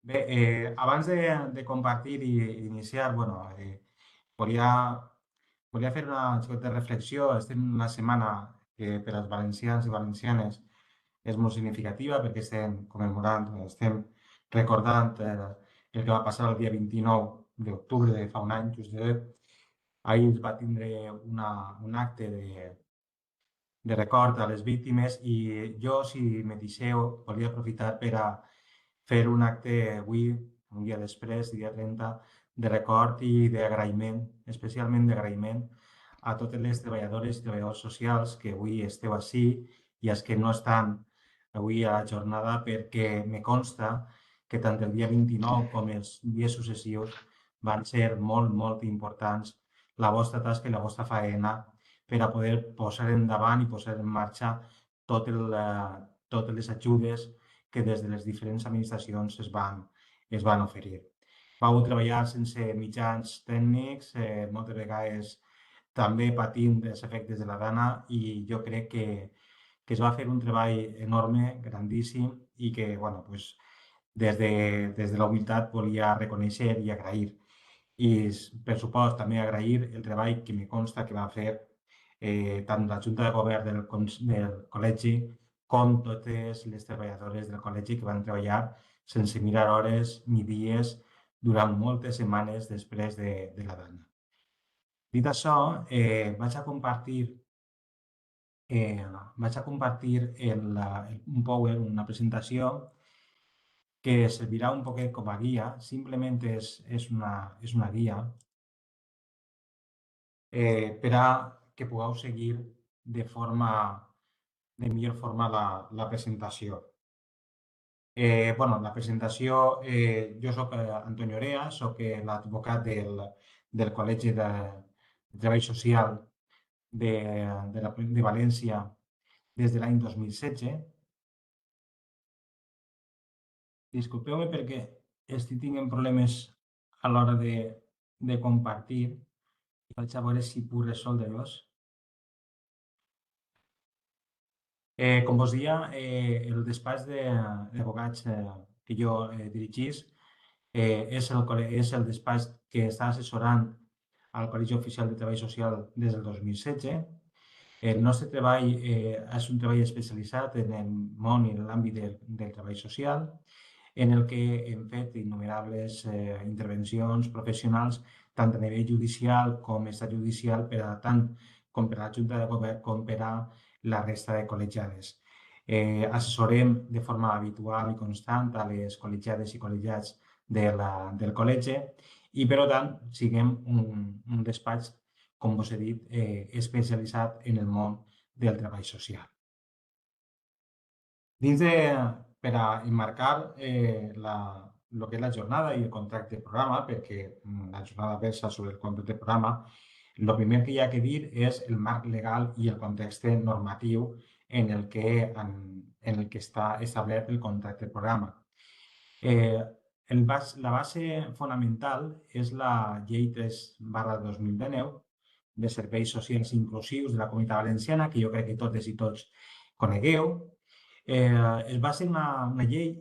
Bé, abans de compartir i iniciar, volia, volia fer una xicota reflexió. Estem en una setmana que per als valencians i valencianes és molt significativa perquè estem commemorant, estem recordant el que va passar el dia 29 d'octubre de fa un any, just. Ahir es va tindre un acte de record a les víctimes i jo, si me deixeu, volia aprofitar per a fer un acte avui, un dia després, dia 30, de record i d'agraïment, especialment d'agraïment a totes les treballadores i treballadors socials que avui esteu ací i els que no estan avui a la jornada perquè me consta que tant el dia 29 com els dies successius van ser molt, molt importants la vostra tasca i la vostra faena per a poder posar endavant i posar en marxa tot totes les ajudes que des de les diferents administracions es van oferir. Vau treballar sense mitjans tècnics, moltes vegades també patint els efectes de la gana i jo crec que es va fer un treball enorme, grandíssim i que, des de la humilitat volia reconèixer i agrair. I, per supost, també agrair el treball que me consta que va fer tant la Junta de Govern del Col·legi com totes les treballadores del col·legi que van treballar sense mirar hores ni dies durant moltes setmanes després de la dana. Dit això, eh, vaig a compartir un power, una presentació que servirà un poquet com a guia. Simplement és una guia per a que pugueu seguir de millor forma la presentació. La presentació, jo soc Antonio Orea, soc l'advocat del Col·legi de Treball Social de, de València des de l'any 2016. Disculpeu-me perquè estic tenint problemes a l'hora de compartir. Vaig a veure si puc resoldre-los. Com vos deia, el despatx d'advocats que jo dirigís és el despatx que està assessorant al Col·legi Oficial de Treball Social des del 2016. El nostre treball és un treball especialitzat en el món i en l'àmbit del treball social, en el que hem fet innumerables intervencions professionals, tant a nivell judicial com extrajudicial, tant com per a la Junta de Govern com per a la resta de col·legiades. Assessorem de forma habitual i constant a les col·legiades i col·legiats del col·legi i, per tant, siguem un despatx, com us he dit, especialitzat en el món del treball social. Per a emmarcar el que és la jornada i el contracte programa, perquè la jornada versa sobre el contracte programa, el primer que hi ha que dir és el marc legal i el context normatiu en el que està establert el contracte programa. La base fonamental és la Llei 3/2019 de Serveis Socials Inclusius de la Comunitat Valenciana, que jo crec que totes i tots conegueu. Va ser una llei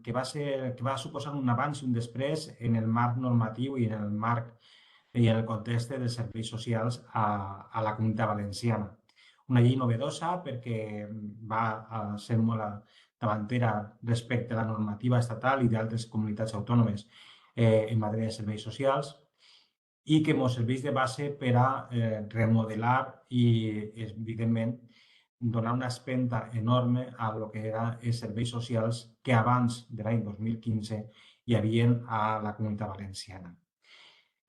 que va suposar un abans i un després en el marc normatiu i en el marc i en el context dels serveis socials a la Comunitat Valenciana. Una llei novedosa perquè va ser molt davantera respecte a la normativa estatal i d'altres comunitats autònomes en matèria de serveis socials i que ens serveix de base per a remodelar i, evidentment, donar una espenta enorme a lo que eren els serveis socials que abans de l'any 2015 hi havia a la Comunitat Valenciana.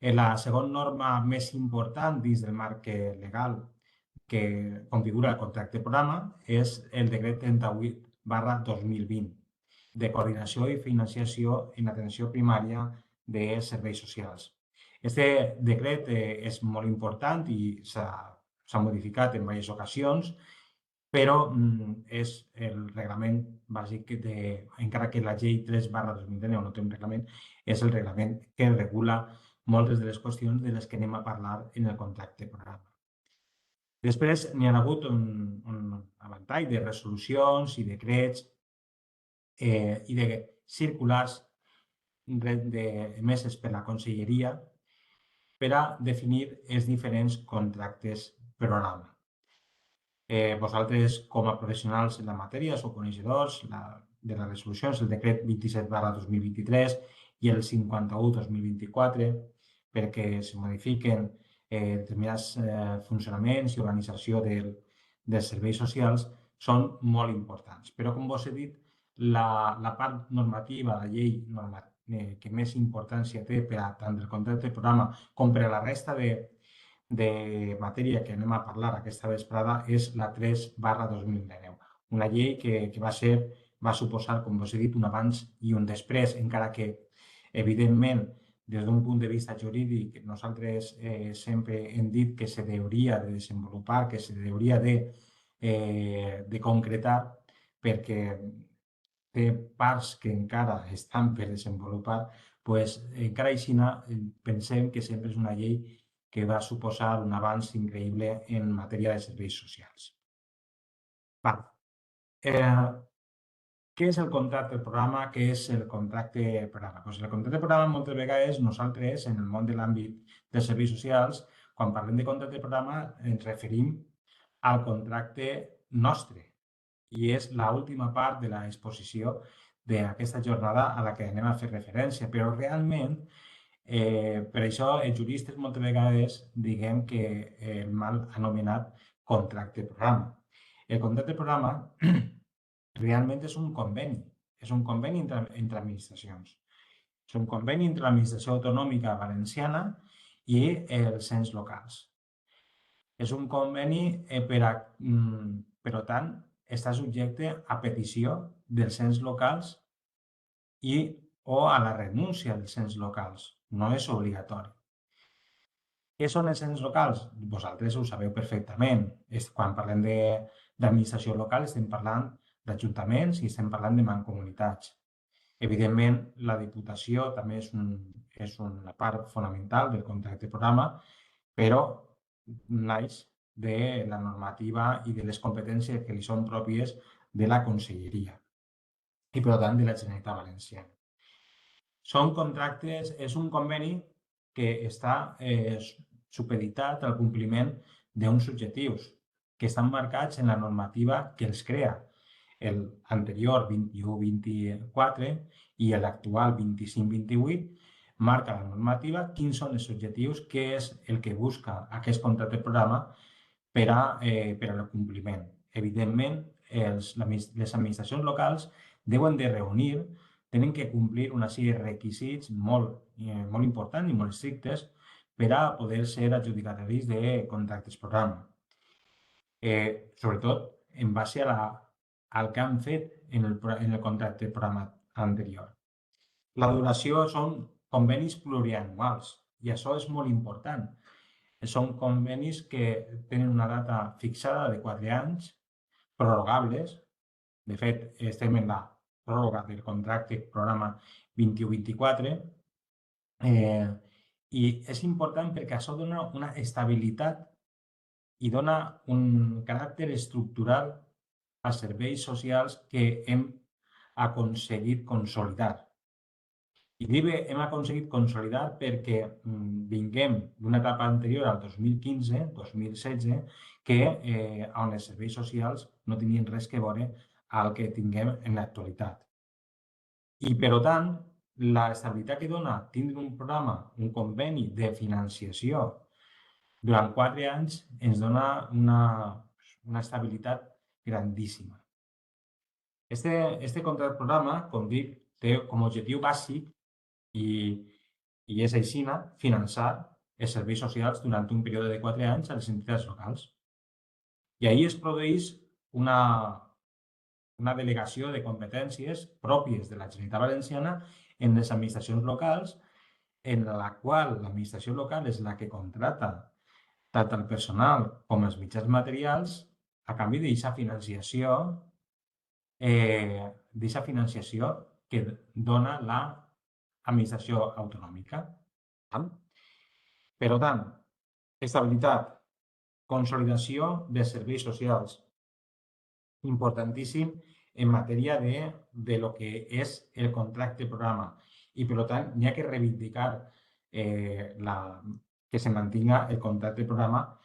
La segona norma més important dins del marc legal que configura el contracte programa és el decret 38/2020 de coordinació i financiació en atenció primària de serveis socials. Este decret és molt important i s'ha modificat en diverses ocasions, però és el reglament bàsic encara que la llei 3/2019 no té un reglament, és el reglament que regula moltes de les qüestions de les que anem a parlar en el contracte programa. Després n'hi ha hagut un ventall de resolucions i decrets i de circulars emeses per la Conselleria per a definir els diferents contractes programa. Vosaltres, com a professionals en la matèria, sou coneixedors de les resolucions, el decret 27/2023 i el 51/2024, perquè es modifiquen determinats funcionaments i organització dels serveis socials, són molt importants. Però, com vos he dit, la part normativa, la llei que més importància té per a tant el contracte programa com per a la resta de matèria que anem a parlar aquesta vesprada és la 3/2019. Una llei que va suposar, com vos he dit, un abans i un després, encara que, evidentment, des d'un punt de vista jurídic, nosaltres sempre hem dit que se hauria de desenvolupar, que se hauria de concretar, perquè té parts que encara estan per desenvolupar, doncs encara així pensem que sempre és una llei que va suposar un avanç increïble en matèria de serveis socials. Què és el contracte programa? Què és el contracte programa? Doncs el contracte programa moltes vegades nosaltres, en el món de l'àmbit dels serveis socials, quan parlem de contracte programa ens referim al contracte nostre i és l'última part de l'exposició d'aquesta jornada a la que anem a fer referència, però realment per això els juristes moltes vegades diguem que el mal anomenat contracte programa. El contracte programa realment és un conveni entre administracions. És un conveni entre l'administració autonòmica valenciana i els ens locals. És un conveni per tant, està subjecte a petició dels ens locals o a la renúncia dels ens locals. No és obligatori. Què són els ens locals? Vosaltres ho sabeu perfectament. Quan parlem d'administració local estem parlant d'ajuntaments i estem parlant de mancomunitats. Evidentment, la Diputació també és una part fonamental del contracte programa, però naix de la normativa i de les competències que li són pròpies de la Conselleria i, per tant, de la Generalitat Valenciana. Són contractes, és un conveni que està supeditat al compliment d'uns objectius que estan marcats en la normativa que els crea. L'anterior 21-24 i l'actual 25-28 marca la normativa quins són els objectius, què és el que busca aquest contracte programa per al compliment. Evidentment, les administracions locals deuen de reunir, tenen que complir una sèrie de requisits molt importants i molt estrictes per a poder ser adjudicataris de contractes programa. Sobretot en base al que han fet en el contracte programa anterior. La duració són convenis plurianuals i això és molt important. Són convenis que tenen una data fixada de 4 anys, prorrogables. De fet, estem en la pròrroga del contracte programa 21-24 i és important perquè això dona una estabilitat i dona un caràcter estructural als serveis socials que hem aconseguit consolidar. I dic que hem aconseguit consolidar perquè vinguem d'una etapa anterior al 2015-2016 on els serveis socials no tenien res a veure al que tinguem en l'actualitat. I, per tant, l'estabilitat que dona tindre un programa, un conveni de financiació durant 4 anys ens dona una estabilitat grandíssima. Este contracte programa, com dic, té com a objectiu bàsic i és així, finançar els serveis socials durant un període de 4 anys a les entitats locals. I ahir es produeix una delegació de competències pròpies de la Generalitat Valenciana en les administracions locals, en la qual l'administració local és la que contracta tant el personal com els mitjans materials a canvi d'aquesta financiació que dona l'administració autonòmica. Per tant, estabilitat, consolidació de serveis socials, importantíssim en matèria de lo que és el contracte programa i per tant n'hi ha que reivindicar que se mantinga el contracte programa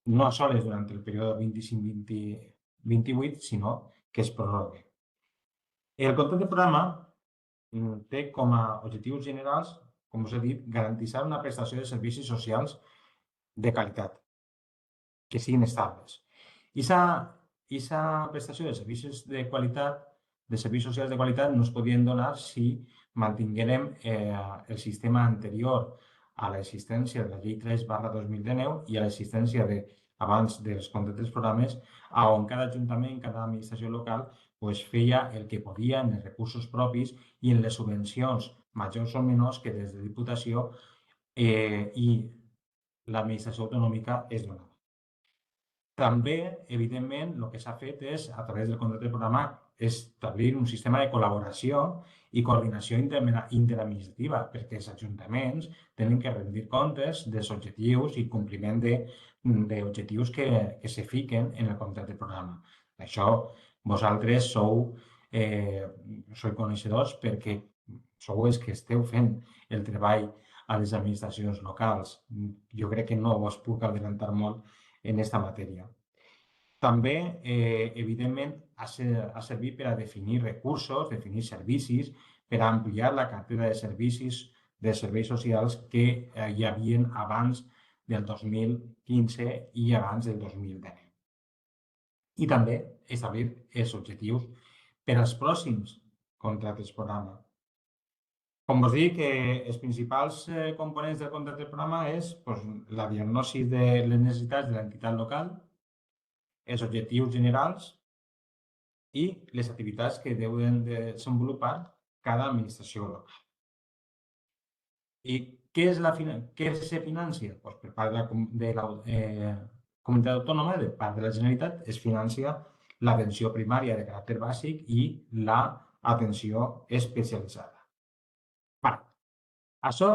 no sols durant el període 25-28, sinó que es prorrogue. El contracte programa té com a objectius generals, com us he dit, garantir una prestació de servicis socials de qualitat, que siguin estables. I aquesta prestació de servicis de qualitat, de serveis socials de qualitat, no es podien donar si mantinguérem el sistema anterior a l'existència de la llei 3/2019 i a l'existència abans dels contractes programes, on cada ajuntament, cada administració local, feia el que podia en els recursos propis i en les subvencions majors o menors que des de Diputació i l'administració autonòmica es donava. També, evidentment, el que s'ha fet és, a través del contracte programa, establir un sistema de col·laboració i coordinació interadministrativa, perquè els ajuntaments tenen que rendir comptes dels objectius i compliment d'objectius que se fiquen en el contracte programa. Això vosaltres sou coneixedors perquè sou els que esteu fent el treball a les administracions locals. Jo crec que no us puc adelantar molt en aquesta matèria. També, evidentment, ha servit per a definir recursos, definir servicis, per a ampliar la cartera de serveis socials que hi havia abans del 2015 i abans del 2019. I també establir els objectius per als pròxims contractes programa. Com us dic, els principals components del contracte programa és la diagnosi de les necessitats de l'entitat local, els objectius generals i les activitats que deuen desenvolupar cada administració local. I què se financia? Per part de la comunitat autònoma, de part de la Generalitat, es financia l'atenció primària de caràcter bàsic i l'atenció especialitzada. Això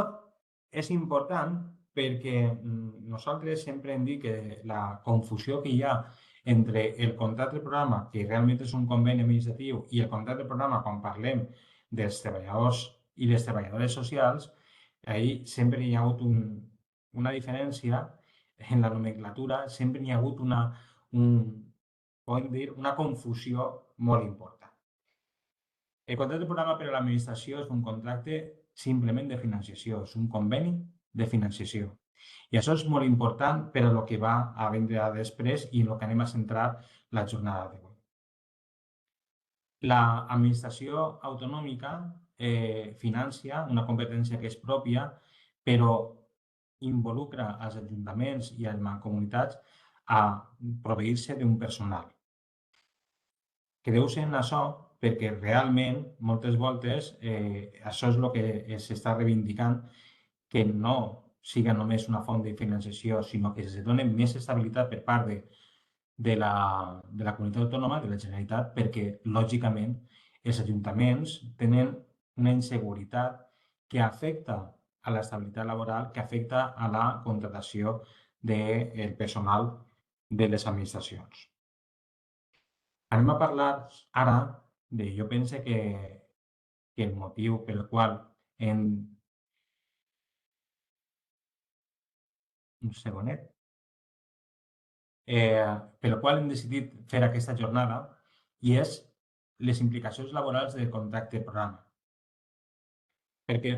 és important perquè nosaltres sempre hem dit que la confusió que hi ha entre el contracte programa, que realment és un conveni administratiu, i el contracte programa quan parlem dels treballadors i les treballadores socials, ahir sempre hi ha hagut una diferència en la nomenclatura, sempre hi ha hagut una confusió molt important. El contracte programa per a l'administració és un contracte simplement de financiació, és un conveni de financiació. I això és molt important per a el que va a vindre després i en el que anem a centrar la jornada d'avui. L'administració autonòmica financia una competència que és pròpia, però involucra els ajuntaments i les mancomunitats a proveir-se d'un personal. Quedeu-se en això perquè realment, moltes voltes, això és el que s'està reivindicant, que no siga només una font de financiació, sinó que es doni més estabilitat per part de la comunitat autònoma, de la Generalitat, perquè, lògicament, els ajuntaments tenen una inseguretat que afecta a l'estabilitat laboral, que afecta a la contratació del personal de les administracions. Anem a parlar ara jo penso que el motiu pel qual hem... Un segonet. Pel qual hem decidit fer aquesta jornada i és les implicacions laborals del contracte programa. Perquè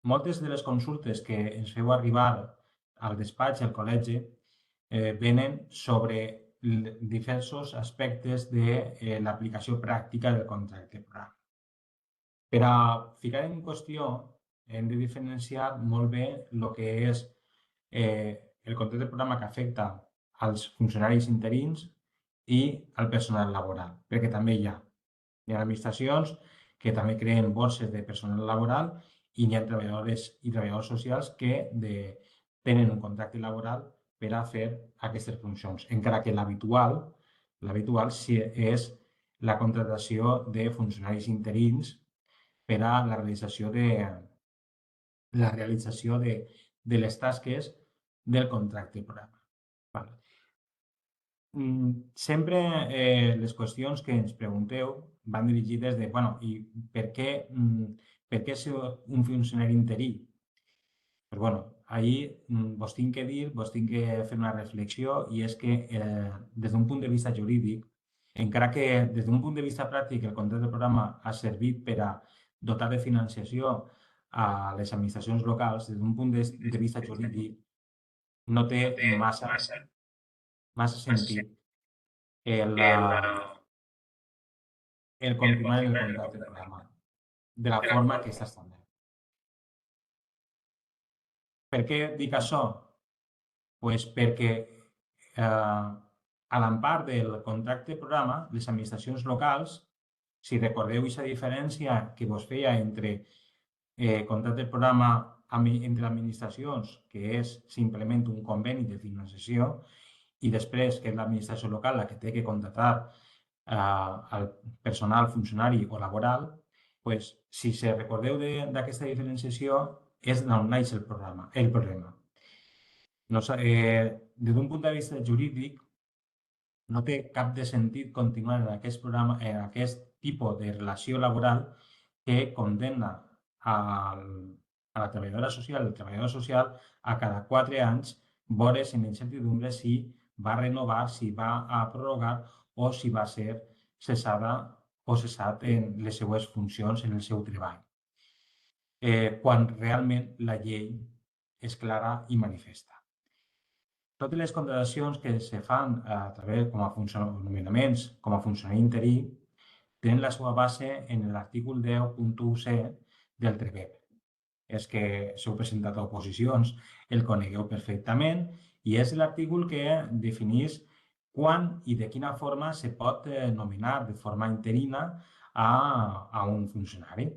moltes de les consultes que ens feu arribar al despatx, al col·legi, venen sobre diversos aspectes de l'aplicació pràctica del contracte programa. Per a ficar en qüestió, hem de diferenciar molt bé el que és el contracte programa que afecta als funcionaris interins i al personal laboral, perquè també hi ha administracions que també creen borses de personal laboral i hi ha treballadores i treballadors socials que tenen un contracte laboral per a fer aquestes funcions, encara que l'habitual és la contractació de funcionaris interins per a la realització de les tasques del contracte programa. Sempre les qüestions que ens pregunteu van dirigides de, i per què Per què ser un funcionari interí? Pues bueno, ahí vos tinc que dir, vos tinc que fer una reflexió i és que des d'un punt de vista jurídic, encara que des d'un punt de vista pràctic el contracte de programa ha servit per a dotar de financiació a les administracions locals, des d'un punt de vista jurídic no té massa sentit el, el continuar en el contracte de programa de la forma que està establert. Per què dic això? Pues perquè a l'empar del contracte de programa, les administracions locals, si recordeu aquesta diferència que vos feia entre contracte de programa entre administracions, que és simplement un conveni de financiació, i després que és l'administració local la que té que contractar el personal funcionari o laboral, pues, si se recordeu d'aquesta diferenciació, és on naix el problema. No, des d'un punt de vista jurídic, no té cap de sentit continuar en aquest programa, en aquest tipus de relació laboral que condemna a la treballadora social, el treballador social, a cada 4 anys veure en incertidumbre si va renovar, si va a prorrogar o si va ser cessada o cessat en les seues funcions, en el seu treball. Quan realment la llei és clara i manifesta. Totes les contractacions que se fan a través com a nomenaments com a funcionari interí tenen la seva base en l'article 10.1c del TREBEP. És que s'heu presentat a oposicions, el conegueu perfectament i és l'article que defineix quan i de quina forma se pot nominar de forma interina a un funcionari.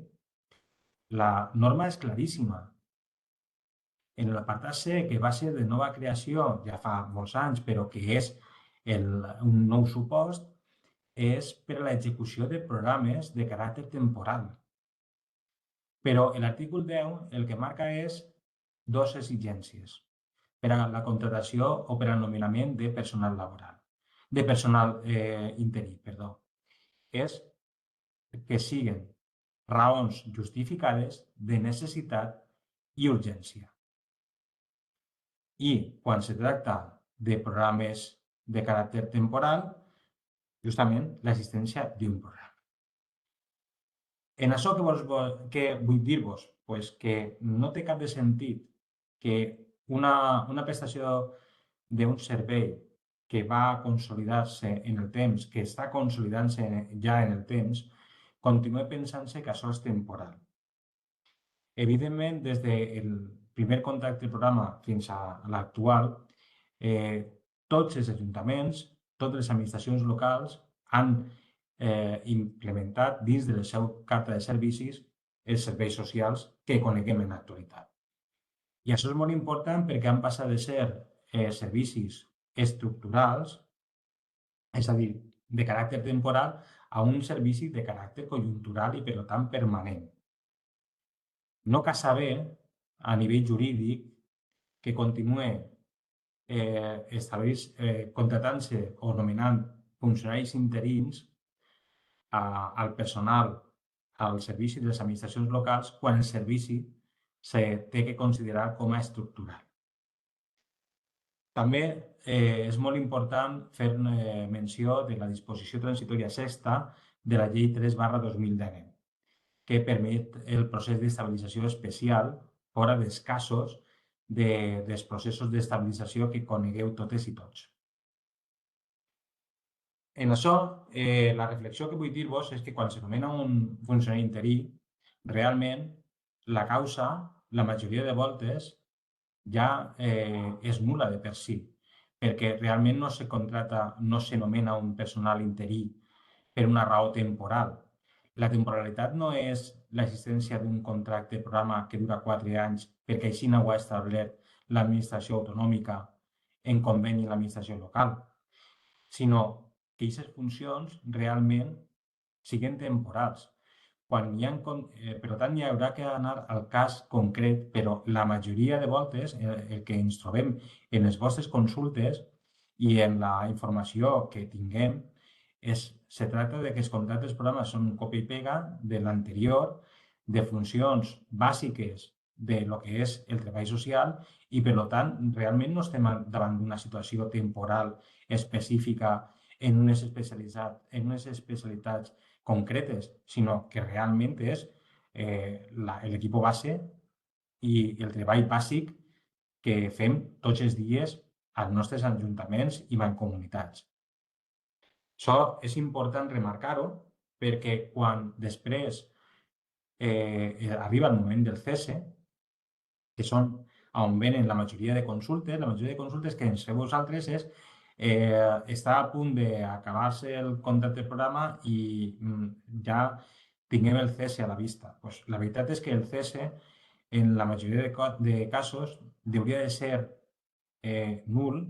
La norma és claríssima. En l'apartat C, que va ser de nova creació ja fa molts anys, però que és un nou supost, és per a l'execució de programes de caràcter temporal. Però l'article 10 el que marca és dues exigències per a la contractació o per al nomenament de personal laboral, de personal interí, perdó. És que siguen raons justificades de necessitat i urgència. I quan se tracta de programes de caràcter temporal, justament l'existència d'un programa. En això que vull dir-vos? Pues que no té cap de sentit que una prestació d'un servei que va consolidar-se en el temps, que està consolidant-se ja en el temps, continuï pensant-se que això és temporal. Evidentment, des del primer contracte del programa fins a l'actual, tots els ajuntaments, totes les administracions locals han implementat dins de la seva carta de servicis els serveis socials que coneguem en l'actualitat. I això és molt important perquè han passat de ser servicis estructurals, és a dir, de caràcter temporal, a un servici de caràcter conjuntural i, per tant, permanent. No cal saber, a nivell jurídic, que continuï contractant-se o nomenant funcionaris interins al personal al servici de les administracions locals quan el servici se té que considerar com a estructural. També és molt important fer menció de la disposició transitòria sexta de la Llei 3/2019, que permet el procés d'estabilització especial fora dels casos dels processos d'estabilització que conegueu totes i tots. En això, la reflexió que vull dir-vos és que quan se nomena un funcionari interí, realment la causa, la majoria de voltes, ja és nul·la de per si, perquè realment no se contracta, no se nomena un personal interí per una raó temporal. La temporalitat no és l'existència d'un contracte de programa que dura 4 anys perquè així no ho ha establert l'administració autonòmica en conveni amb l'administració local, sinó que aquestes funcions realment siguin temporals. Per tant, hi haurà que anar al cas concret, però la majoria de voltes el que ens trobem en les vostres consultes i en la informació que tinguem se tracta de que els contractes programa són un copia i pega de l'anterior, de funcions bàsiques de lo que és el treball social i, per tant, realment no estem davant d'una situació temporal específica en unes especialitats concretes, sinó que realment és l'equip base i el treball bàsic que fem tots els dies als nostres ajuntaments i mancomunitats. Això és important remarcar-ho perquè quan després arriba el moment del cese, que són on venen la majoria de consultes que ens feu vosaltres és està a punt d'acabar-se el contracte del programa i ja tinguem el cese a la vista. Pues la veritat és que el cese, en la majoria de casos, hauria de ser nul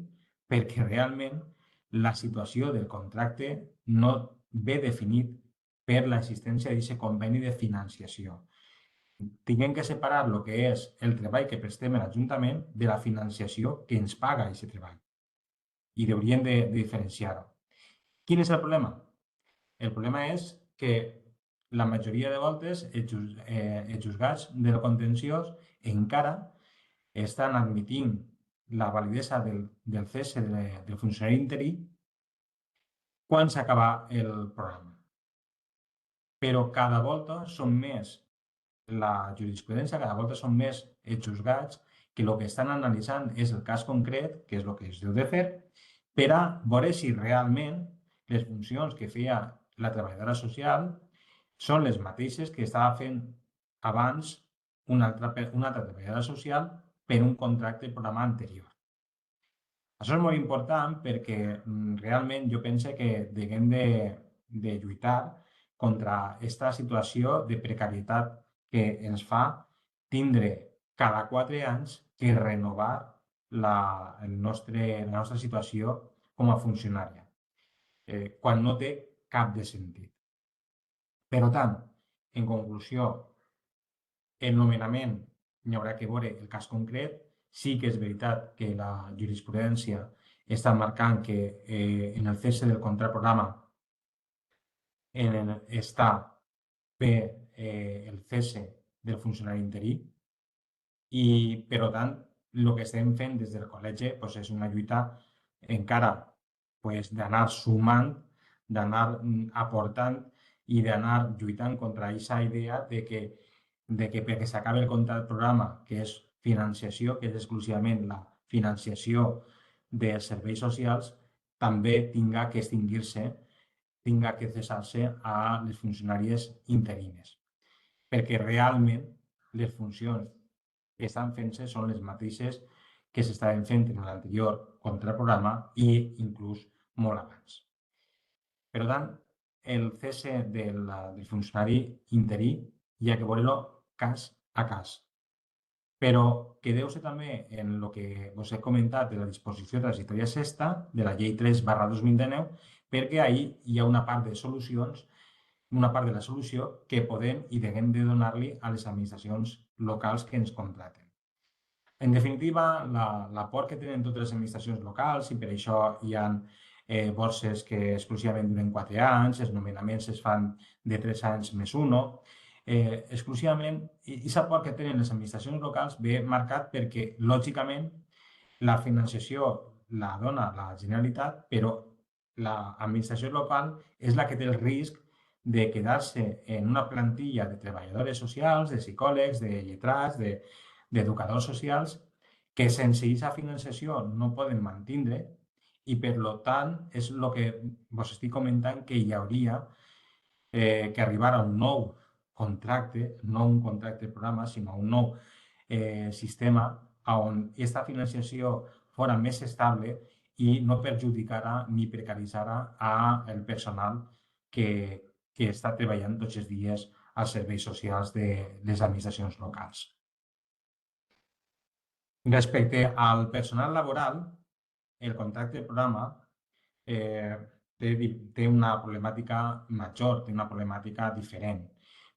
perquè realment la situació del contracte no ve definit per l'existència d'aquest conveni de financiació. Tinguem que separar el que és el treball que prestem a l'Ajuntament de la financiació que ens paga aquest treball. I hauríem de diferenciar-ho. Quin és el problema? El problema és que la majoria de voltes els juzgats del contenciós encara estan admitint la validesa del cese del funcionari interí quan s'acaba el programa. Però cada volta són més la jurisprudència, cada volta són més els juzgats que el que estan analitzant és el cas concret, que és el que es deu de fer, per a veure si realment les funcions que feia la treballadora social són les mateixes que estava fent abans una altra treballadora social per un contracte de programa anterior. Això és molt important perquè realment jo penso que haguem de lluitar contra aquesta situació de precarietat que ens fa tindre cada 4 anys que renovar la nostra situació com a funcionària, quan no té cap de sentit. Per tant, en conclusió, el nomenament n'hi haurà que veure el cas concret. Sí que és veritat que la jurisprudència està marcant que en el cese del contracte programa està bé el cese del funcionari interí i, per tant, el que estem fent des del col·legi és una lluita encara d'anar sumant, d'anar aportant i d'anar lluitant contra aquesta idea de que perquè s'acabi el contracte programa, que és financiació, que és exclusivament la financiació dels serveis socials, també tinga que extingir-se, tinga que cessar-se a les funcionàries interines. Perquè realment les funcions que estan fent-se són les mateixes que s'estaven fent en l'anterior contracte programa i inclús molt abans. Per tant, el cese del funcionari interí hi ha que veure-lo cas a cas. Però quedeu-se també en el que us he comentat de la disposició transitòria sexta de la llei 3/2019, perquè ahí hi ha una part de solucions, una part de la solució que podem i haguem de donar-li a les administracions locals que ens contracten. En definitiva, l'aport que tenen totes les administracions locals, i per això hi ha borses que exclusivament duren 4 anys, els nomenaments es fan de 3 anys més 1, exclusivament, i l'aport que tenen les administracions locals ve marcat perquè, lògicament, la financiació la dona la Generalitat, però l'administració local és la que té el risc de quedar-se en una plantilla de treballadores socials, de psicòlegs, de lletrats, d'educadors socials, que sense aquesta financiació no poden mantenir i, per tant, és el que vos estic comentant, que hi hauria que arribar a un nou contracte, no un contracte de programa, sinó un nou sistema on aquesta financiació fora més estable i no perjudicarà ni precaritzarà el personal que està treballant tots els dies als serveis socials de les administracions locals. Respecte al personal laboral, el contracte de programa té una problemàtica major, té una problemàtica diferent,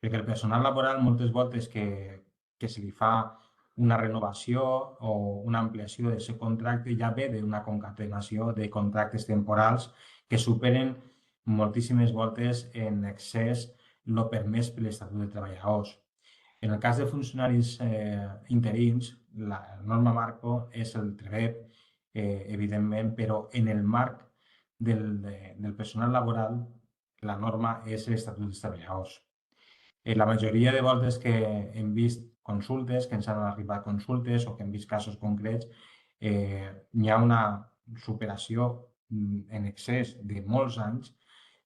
perquè el personal laboral moltes voltes que se li fa una renovació o una ampliació de aquest contracte ja ve d'una concatenació de contractes temporals que superen moltíssimes voltes en excés el permès per l'Estatut de Treballadors. En el cas de funcionaris interins, la norma marco és el TREBEP, evidentment, però en el marc del personal laboral la norma és l'Estatut dels Treballadors. La majoria de voltes que hem vist consultes, que ens han arribat consultes o que hem vist casos concrets, hi ha una superació en excés de molts anys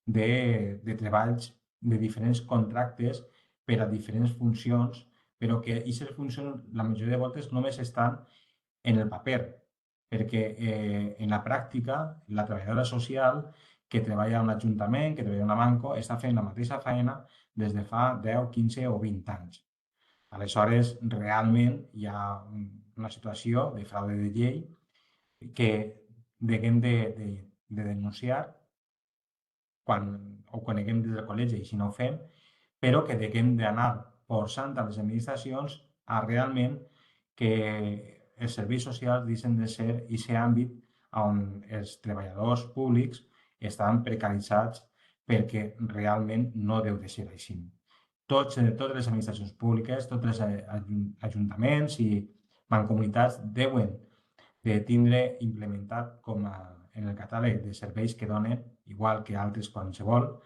de treballs de diferents contractes per a diferents funcions, però que aquestes funcions la majoria de voltes només estan en el paper, perquè en la pràctica la treballadora social que treballa a un ajuntament, que treballa a una banco, està fent la mateixa feina des de fa 10, 15 o 20 anys. Aleshores, realment hi ha una situació de fraude de llei que haguem de denunciar quan ho coneguem des del col·legi i si no ho fem, però que haguem d'anar forçant a les administracions a realment que els serveis socials deixen de ser aquest àmbit on els treballadors públics estan precaritzats perquè realment no deu de ser així. Totes les administracions públiques, tots els ajuntaments i mancomunitats deuen de tindre implementat en el catàleg de serveis que donen, igual que altres qualsevol,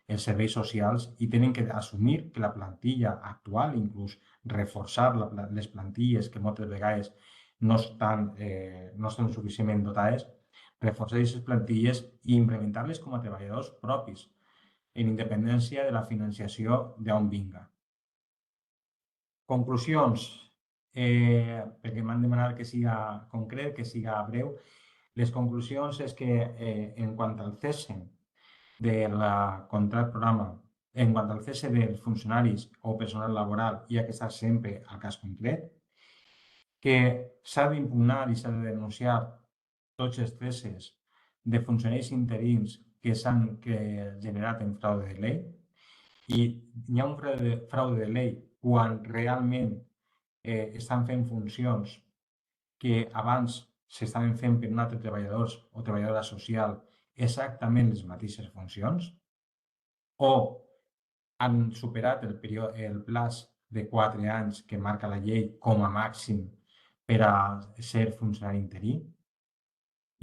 els serveis socials i tenen que assumir que la plantilla actual, inclús reforçar les plantilles que moltes vegades no estan suficientment dotades, reforçar aquestes plantilles i implementar-les com a treballadors propis, en independència de la financiació d'on vinga. Conclusions, perquè m'han demanat que siga concret, que siga breu. Les conclusions és que en quant al cese del contracte programa, en quant al cese dels funcionaris o personal laboral, hi ha que estar sempre al cas concret, que s'ha d'impugnar i s'ha de denunciar tots els ceses de funcionaris interins que s'han generat en fraude de llei, i hi ha un fraude de llei quan realment estan fent funcions que abans s'estaven fent per un altre treballador o treballadora social exactament les mateixes funcions, o han superat el plaç de 4 anys que marca la llei com a màxim per a ser funcionari interí.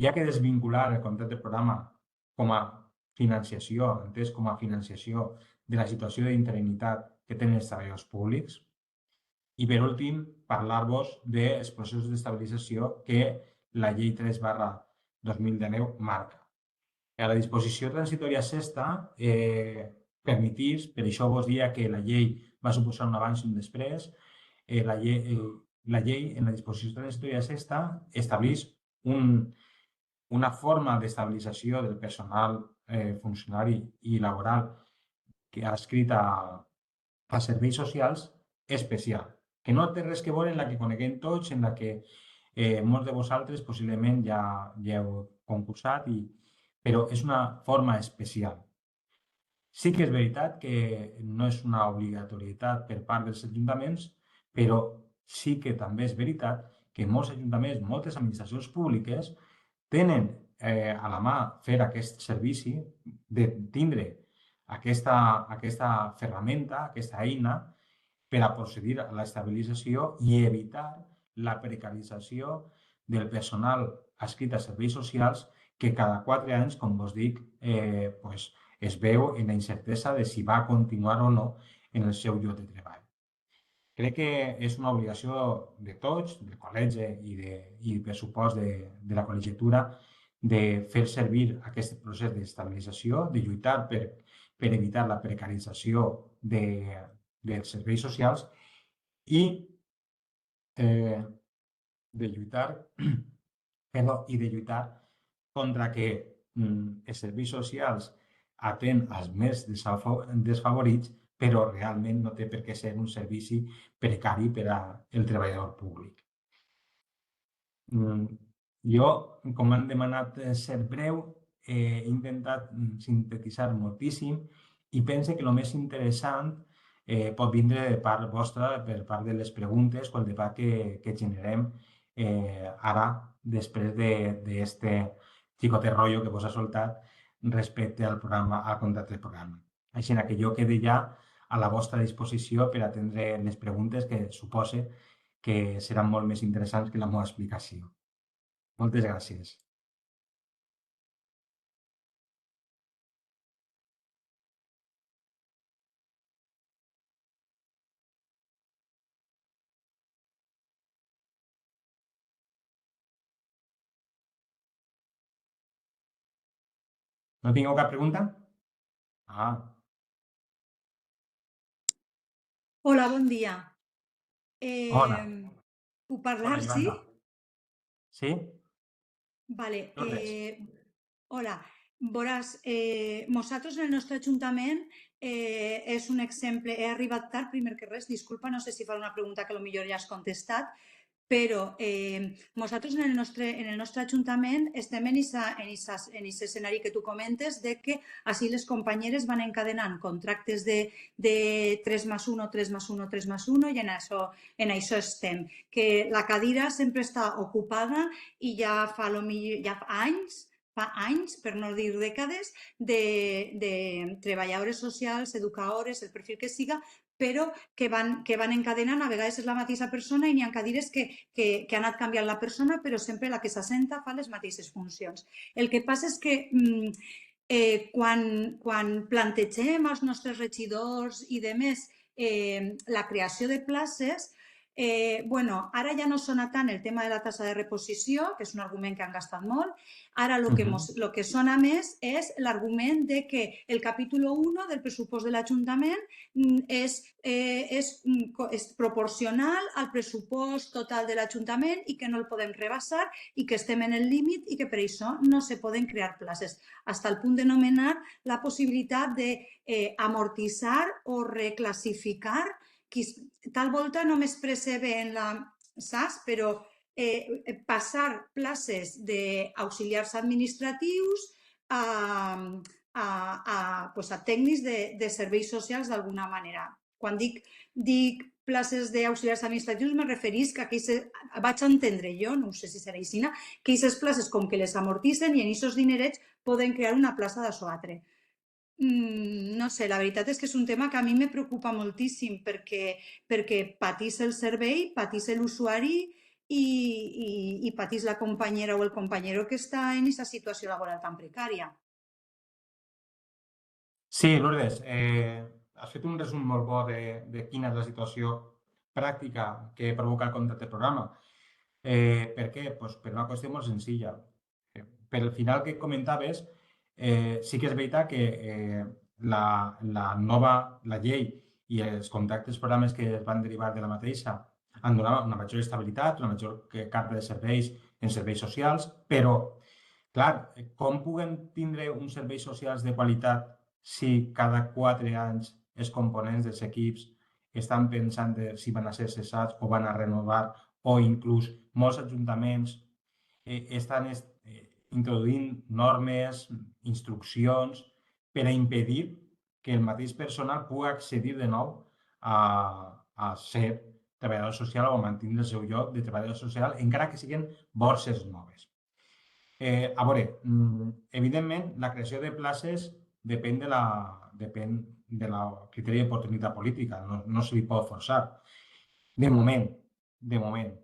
Hi ha que desvincular el contracte de programa com a financiació, entès com a financiació de la situació d'interinitat que tenen els treballadors públics. I, per últim, parlar-vos dels processos d'estabilització que la llei 3/2019 marca. A la disposició transitòria sexta permetís, per això vos dia que la llei va suposar un abans i un després, la llei en la disposició transitòria sexta estableix una forma d'estabilització del personal funcionari i laboral que ha escrit a serveis socials especial, que no té res que veure en la que coneguem tots, en la que molts de vosaltres possiblement ja heu concursat, però és una forma especial. Sí que és veritat que no és una obligatorietat per part dels ajuntaments, però sí que també és veritat que molts ajuntaments, moltes administracions públiques tenen a la mà fer aquest servici de tindre aquesta ferramenta, aquesta eina per a procedir a l'estabilització i evitar la precarització del personal adscrit a serveis socials que cada 4 anys, com vos dic, es veu en la incertesa de si va continuar o no en el seu lloc de treball. Crec que és una obligació de tots, del col·legi i per supost de la col·legiatura, de fer servir aquest procés d'estabilització, de lluitar per evitar la precarització dels serveis socials i de lluitar contra que els serveis socials atén als més desfavorits, però realment no té per què ser un servici precari per al treballador públic. Jo, com m'han demanat ser breu, he intentat sintetitzar moltíssim i pense que el més interessant pot vindre de part vostra, per part de les preguntes o el debat que generem ara, després d'aquest xicotet rotllo que vos ha soltat respecte al programa, al contracte de programa. Així que jo quede ja a la vostra disposició per atendre les preguntes que supose que seran molt més interessants que la meva explicació. Moltes gràcies. No tingueu cap pregunta? Ah, Hola, bon dia. hola. Puc Hola, parlar, sí? Yolanda. Sí? Vale. Lourdes. Hola. Veuràs, nosaltres en el nostre Ajuntament és un exemple, he arribat tard, primer que res, disculpa, no sé si fa una pregunta que potser ja has contestat, però nosaltres en el nostre Ajuntament estem en aquest escenari que tu comentes de que així les companyeres van encadenant contractes de 3+1, 3+1, 3+1 i en això estem. Que la cadira sempre està ocupada i ja ja fa anys, per no dir dècades, de treballadores socials, educadores, el perfil que siga, però que van encadenant, a vegades és la mateixa persona i n'hi ha cadires que ha anat canviant la persona, però sempre la que s'assenta fa les mateixes funcions. El que passa és que quan plantegem als nostres regidors i demés la creació de places, ara ja no sona tant el tema de la tassa de reposició, que és un argument que han gastat molt, ara el que sona més és l'argument de que el capítol 1 del pressupost de l'Ajuntament és proporcional al pressupost total de l'Ajuntament i que no el podem rebassar i que estem en el límit i que per això no se poden crear places, fins al punt de nomenar la possibilitat d'amortitzar o reclassificar. Tal volta només percebe en la SAS, però passar places d'auxiliars administratius a tècnics de serveis socials d'alguna manera. Quan dic places d'auxiliars administratius me referís que vaig entendre jo, no sé si serà així, que aquestes places com que les amortitzen i en aquests dinerets poden crear una plaça d'això altre. No sé, la veritat és que és un tema que a mi me preocupa moltíssim perquè patís el servei, patís l'usuari i patís la companyera o el companyero que està en aquesta situació laboral tan precària. Sí, Lourdes, has fet un resum molt bo de quina és la situació pràctica que provoca el contracte programa. Per què? Pues per una qüestió molt senzilla. Per el final que comentaves, sí que és veritat que la llei i els contractes programes que es van derivar de la mateixa han donat una major estabilitat, una major carta de serveis en serveis socials, però, clar, com puguem tindre uns serveis socials de qualitat si cada 4 anys els components dels equips estan pensant si van a ser cessats o van a renovar o inclús molts ajuntaments estan introduint normes, instruccions per a impedir que el mateix personal pugui accedir de nou a ser treballador social o a mantenir el seu lloc de treballador social, encara que siguin borses noves. A veure, evidentment, la creació de places depèn de la criteri d'oportunitat política, no se li pot forçar. De moment, de moment.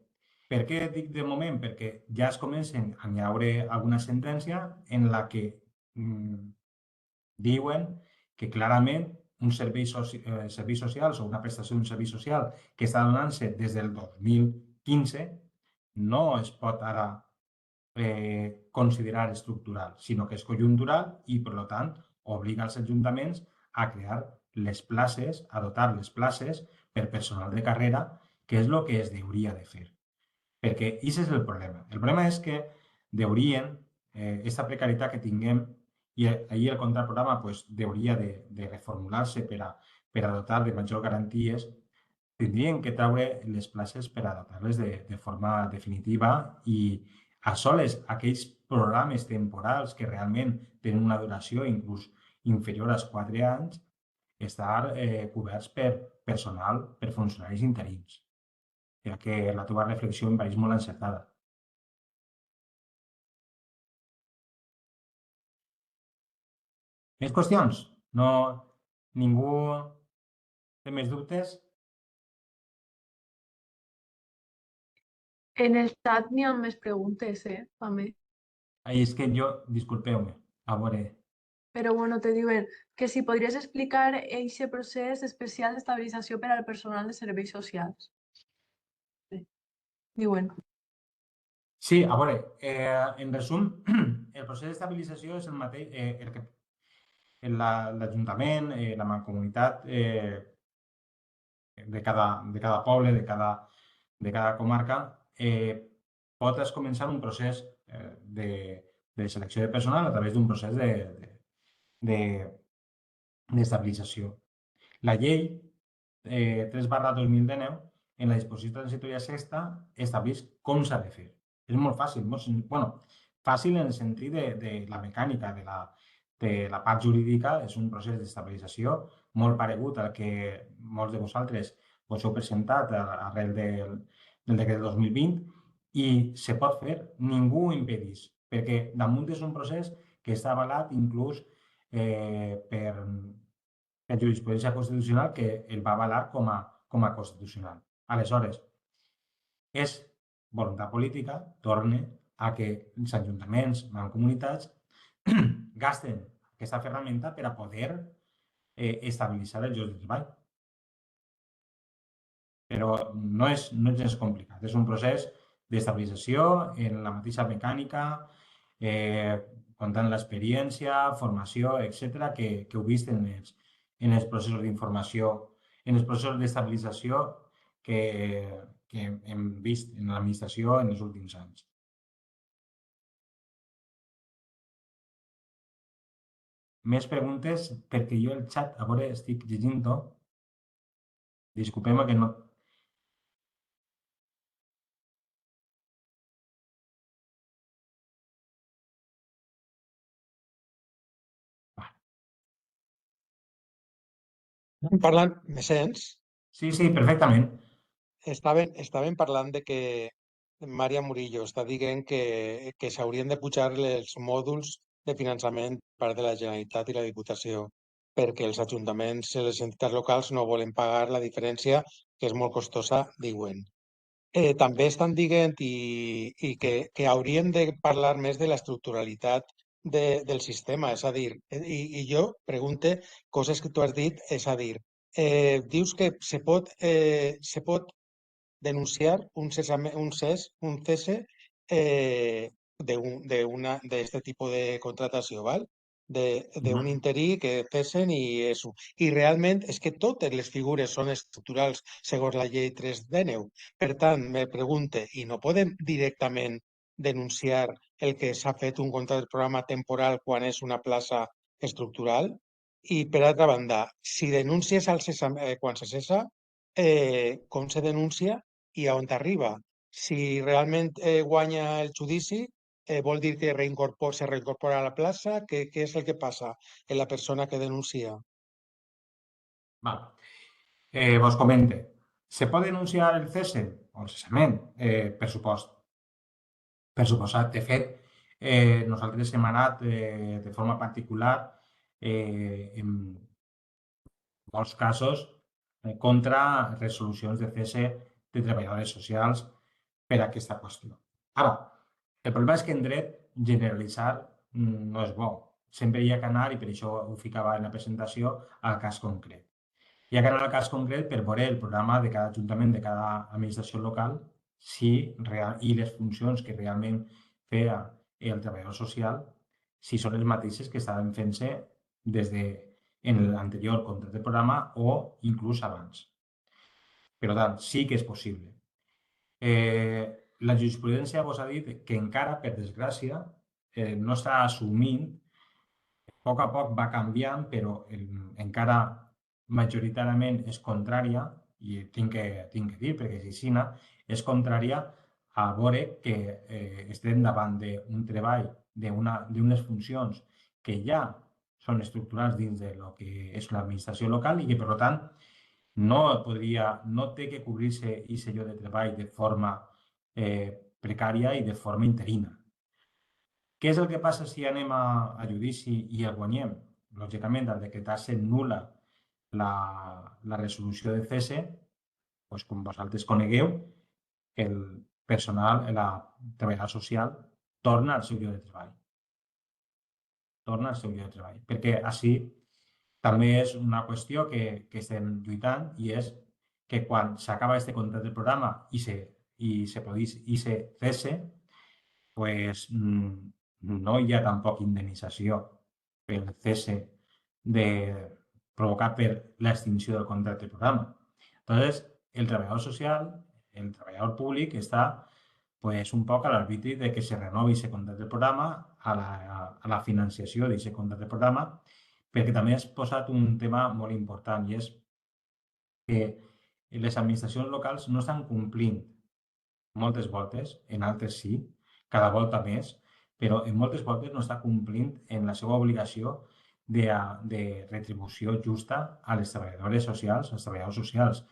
Per què dic de moment? Perquè ja es comencen a haure alguna sentència en la que diuen que clarament serveis socials o una prestació d'un servei social que està donant-se des del 2015 no es pot ara considerar estructural, sinó que és conjuntural i, per tant, obliga els ajuntaments a crear les places, a dotar les places per personal de carrera, que és el que es hauria de fer. Perquè aquest és el problema. El problema és que deurien, aquesta precarietat que tinguem, i ahir el contraprograma pues, hauria de reformular-se per a dotar de major garanties, tindrien que treure les places per a dotar-les de forma definitiva i a soles aquells programes temporals que realment tenen una duració inclús inferior als 4 anys, estar coberts per personal, per funcionaris interins. Ja que la teva reflexió em pareix molt encertada. Més qüestions? No, ningú Té més dubtes? En el chat n'hi ha més preguntes, també. Ai, és que jo, disculpeu-me, a veure, Però bueno, te diuen que si podries explicar aquest procés especial d'estabilització per al personal de serveis socials. Sí. Diuen. sí, a veure, en resum, el procés d'estabilització és el mateix, el que l'Ajuntament, la Mancomunitat de cada poble, de cada comarca, pot començar un procés de selecció de personal a través d'un procés d'estabilització. La llei 3/2019, en la disposició transitòria sexta, estableix com s'ha de fer. És molt fàcil, fàcil en el sentit de la mecànica, de la part jurídica, és un procés d'estabilització molt paregut al que molts de vosaltres us heu presentat arrel del decret 2020 i se pot fer, ningú ho impedeix, perquè damunt és un procés que està avalat inclús per jurisprudència constitucional que el va avalar com a constitucional. Aleshores, és voluntat política, torne a que els ajuntaments, mancomunitats, gasten aquesta ferramenta per a poder estabilitzar els llocs de treball. Però no és gens complicat, és un procés d'estabilització en la mateixa mecànica, comptant l'experiència, formació, etc., que heu vist en els processos d'informació, en els processos d'estabilització que hem vist en l'administració en els últims anys. Més preguntes? Perquè jo el xat, a veure, estic llegint-ho. Disculpeu-me que no... Parlant, me sents? Sí, perfectament. Estaven parlant de que Maria Murillo està dient que s'haurien de pujar els mòduls de finançament per part de la Generalitat i la Diputació perquè els ajuntaments i les entitats locals no volen pagar la diferència, que és molt costosa, diuen. També estan dient i que hauríem de parlar més de l'estructuralitat del sistema, és a dir, i jo pregunte coses que tu has dit, és a dir, dius que se pot denunciar un cese de este tipo de contratació, ¿vale? Un interí que cesen i eso. I realment és que totes les figures són estructurals segons la llei 3/19. Per tant, me pregunte, i no podem directament denunciar el que s'ha fet un contracte de programa temporal quan és una plaça estructural? I per altra banda, si denuncies quan se cessa, com se denuncia i a on arriba? Si realment guanya el judici, vol dir que se reincorpora a la plaça? Què és el que passa en la persona que denuncia? Val. Vos comente. Se pot denunciar el cese o el cessament? Per supost. Per suposat. De fet, nosaltres hem anat de forma particular en molts casos contra resolucions de cese de treballadores socials per aquesta qüestió. Ara, el problema és que en dret generalitzar no és bo. Sempre hi ha que anar, i per això ho ficava en la presentació, al cas concret. Hi ha que anar al cas concret per veure el programa de cada ajuntament, de cada administració local, i les funcions que realment feia el treballador social, si són les mateixes que estaven fent-se des de en l'anterior contracte de programa o inclús abans. Per tant, sí que és possible. La jurisprudència vos ha dit que encara, per desgràcia, no està assumint, a poc va canviant, però encara majoritàriament és contrària, i tinc que dir, perquè és així, és contrària a veure que estem davant d'un treball, d'unes funcions que ja són estructurals dins de lo que és l'administració local i que, per tant, no té que cobrir-se aquest lloc de treball de forma precària i de forma interina. Què és el que passa si anem a judici i el guanyem? Lògicament, al decretar-se nul·la la resolució de cese, doncs, com vosaltres conegueu, el personal, la treballadora social, torna al seu lloc de treball. Torna al seu lloc de treball. Perquè així també és una qüestió que estem lluitant i és que quan s'acaba aquest contracte del programa i se cese, pues, no hi ha tampoc indemnització pel cese provocat per l'extinció del contracte del programa. Entonces, el treballador social, el treballador públic està pues, un poc a l'arbitri de que se renovi aquest contracte del programa, a la financiació d'aquest contracte del programa, perquè també has posat un tema molt important i és que les administracions locals no estan complint moltes voltes, en altres sí, cada volta més, però en moltes voltes no està complint en la seva obligació de retribució justa a les treballadores socials, als treballadors socials.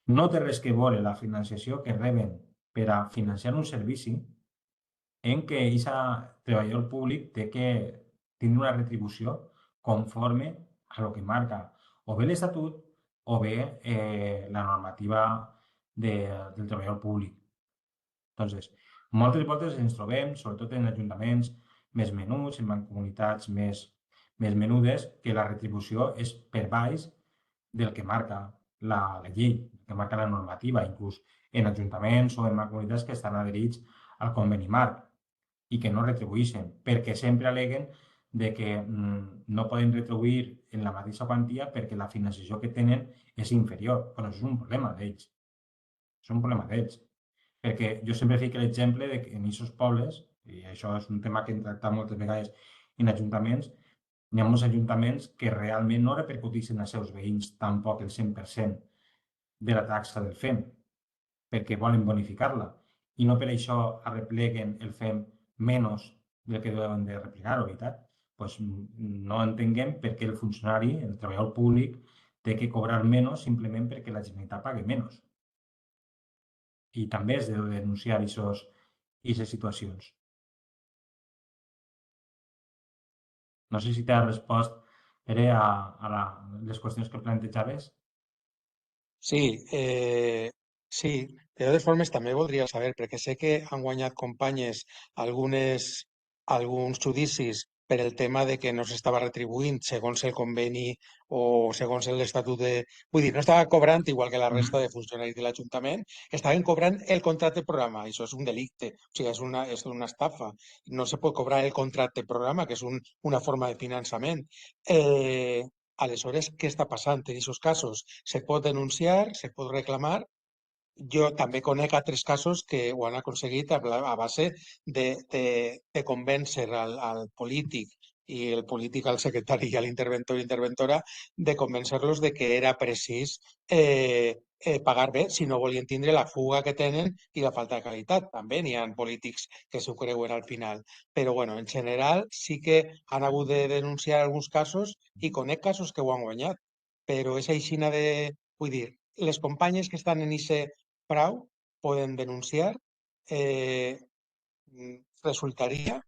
No té res que veure la financiació que reben per a financiar un servici en què aquest treballador públic té que tindre una retribució conforme a lo que marca o bé l'Estatut o bé la normativa del treballador públic. Entonces, moltes voltes ens trobem, sobretot en ajuntaments més menuts, en mancomunitats més menudes, que la retribució és per baix del que marca la llei, que marca la normativa, inclús en ajuntaments o en mancomunitats que estan adherits al conveni marc i que no retribueixen, perquè sempre aleguen de que no poden retribuir en la mateixa quantia perquè la financiació que tenen és inferior. Però això és un problema d'ells. És un problema d'ells. Perquè jo sempre fico l'exemple de que en aquests pobles, i això és un tema que hem tractat moltes vegades en ajuntaments, hi ha molts ajuntaments que realment no repercuteixen als seus veïns tampoc el 100% de la taxa del FEM, perquè volen bonificar-la. I no per això arrepleguen el FEM menys del que deuen de replegar-ho, veritat? Pues no entenguem per què el funcionari, el treballador públic, té que cobrar menys simplement perquè la Generalitat pagui menys. I també es deu denunciar aquestes situacions. No sé si t'ha respost, Pere, a les qüestions que plantejaves. Sí, sí. De totes formes, també voldria saber, perquè sé que han guanyat companyes alguns judicis per el tema de que no s'estava retribuint segons el conveni o segons l'Estatut de... Vull dir, no estava cobrant, igual que la resta de funcionaris de l'Ajuntament, estaven cobrant el contracte programa. Això és un delicte, o sigui, és una estafa. No se pot cobrar el contracte programa, que és una forma de finançament. Aleshores, què està passant en aquests casos? Se pot denunciar, se pot reclamar. Jo també conec altres casos que ho han aconseguit a base de convèncer al polític i el polític al secretari i a l'interventor i interventora de convèncer-los de que era precís pagar bé si no volien tindre la fuga que tenen i la falta de qualitat. També n'hi ha polítics que s'ho creuen al final. Però, bueno, en general sí que han hagut de denunciar alguns casos i conec casos que ho han guanyat. Però és aixina de... Vull dir, les companyes que estan en aquest frau poden denunciar, resultaria...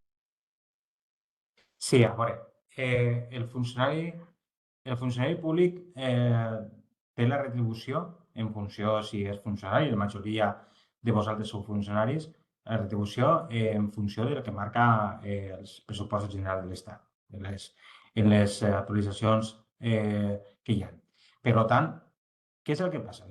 Sí, a veure, el funcionari públic té la retribució en funció si és funcionari, la majoria de vosaltres sou funcionaris, la retribució en funció del que marca els pressupostos generals de l'Estat, en les actualitzacions que hi ha. Per tant, què és el que passa?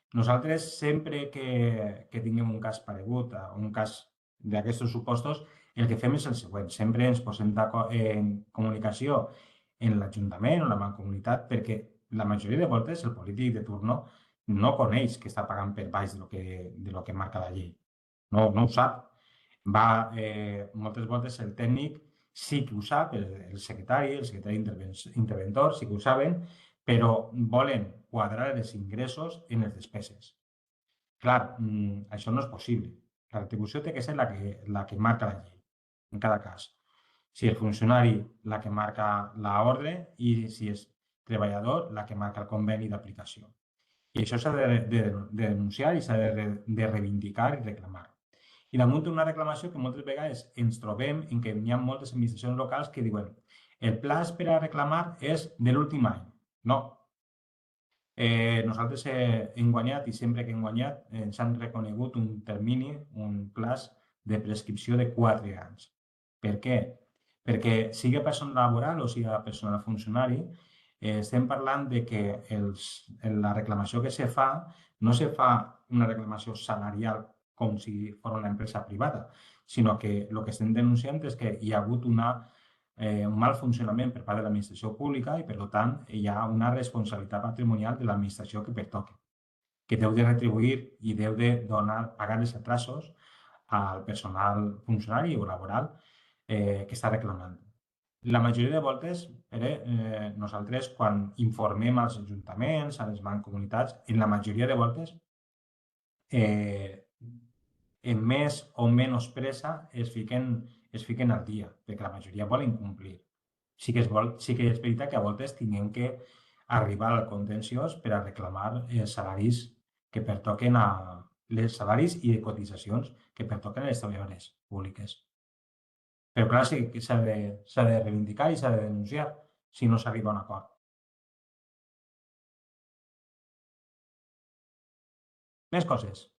Nosaltres sempre que tinguem un cas paregut, un cas d'aquests supostos, el que fem és el següent. Sempre ens posem en comunicació en l'Ajuntament o la Mancomunitat perquè la majoria de voltes el polític de turno no coneix que està pagant per baix de lo que marca la llei. No ho sap. Moltes voltes el tècnic sí que ho sap, el secretari interventor sí que ho saben, però volen quadrar els ingressos en les despeses. Clar, això no és possible. La retribució té que ser la que marca la llei, en cada cas. Si el funcionari, la que marca l'ordre, i si és treballador, la que marca el conveni d'aplicació. I això s'ha de denunciar i s'ha de reivindicar i reclamar. I damunt una reclamació que moltes vegades ens trobem en què hi ha moltes administracions locals que diuen el pla per a reclamar és de l'últim any. No. Nosaltres hem guanyat i sempre que hem guanyat ens han reconegut un termini, un plaç de prescripció de 4 anys. Per què? Perquè sigui personal laboral o sigui personal funcionari, estem parlant de que la reclamació que se fa no se fa una reclamació salarial com si fos una empresa privada, sinó que el que estem denunciant és que hi ha hagut un mal funcionament per part de l'administració pública i, per tant, hi ha una responsabilitat patrimonial de l'administració que pertoca, que deu de retribuir i deu de pagar els atrasos al personal funcionari o laboral que està reclamant. La majoria de voltes, nosaltres, quan informem als ajuntaments, a les mancomunitats, en la majoria de voltes, en més o menys pressa es fiquen al dia, perquè la majoria volen complir. Sí que és veritat que a voltes tinguem que arribar al contenciós per a reclamar els salaris que pertoquen les salaris i de cotitzacions que pertoquen a les treballadores públiques. Però clar, sí que s'ha de reivindicar i s'ha de denunciar si no s'arriba a un acord. Més coses.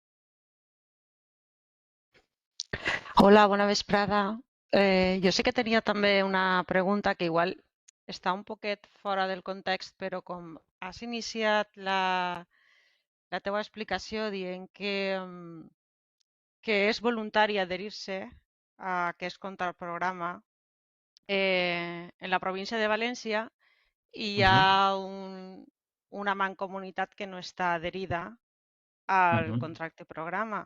Hola, bona vesprada. Jo sé que tenia també una pregunta que igual està un poquet fora del context, però com has iniciat la teua explicació dient que és voluntari adherir-se a aquest contraprograma, en la província de València hi ha una mancomunitat que no està adherida al contracte programa.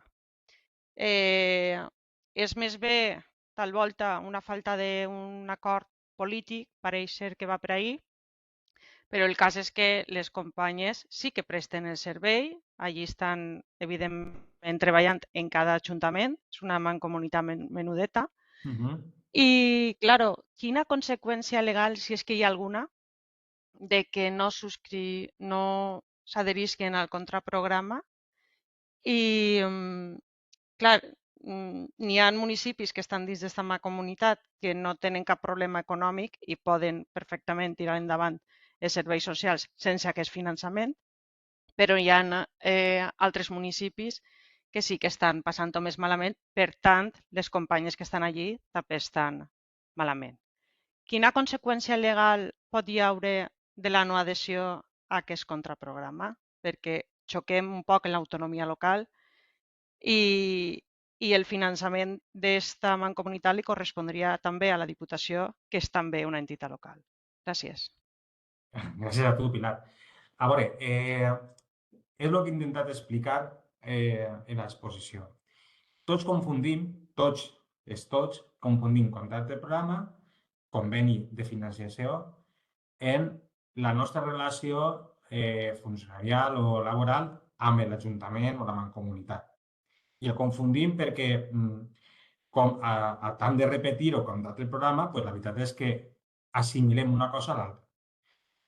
És més bé, tal volta, una falta d'un acord polític, pareix ser que va per ahí, però el cas és que les companyes sí que presten el servei, allí estan, evidentment, treballant en cada ajuntament, és una mancomunitat menudeta, i, claro, quina conseqüència legal, si és que hi ha alguna, de que no s'adherisquen al contraprograma i, clar, n'hi ha municipis que estan dins d'esta mancomunitat que no tenen cap problema econòmic i poden perfectament tirar endavant els serveis socials sense aquest finançament, però hi ha altres municipis que sí que estan passant-ho més malament, per tant, les companyes que estan allí també estan malament. Quina conseqüència legal pot hi haure de la no adhesió a aquest contraprograma? Perquè xoquem un poc en l'autonomia local i el finançament d'esta mancomunitat li correspondria també a la Diputació, que és també una entitat local. Gràcies. Gràcies a tu, Pilar. A veure, és el que he intentat explicar en l'exposició. Tots confundim contracte de programa, conveni de financiació, en la nostra relació funcionarial o laboral amb l'Ajuntament o la mancomunitat. I el confundim perquè, com a tant de repetir o contracte de programa, pues la veritat és que assimilem una cosa a l'altra.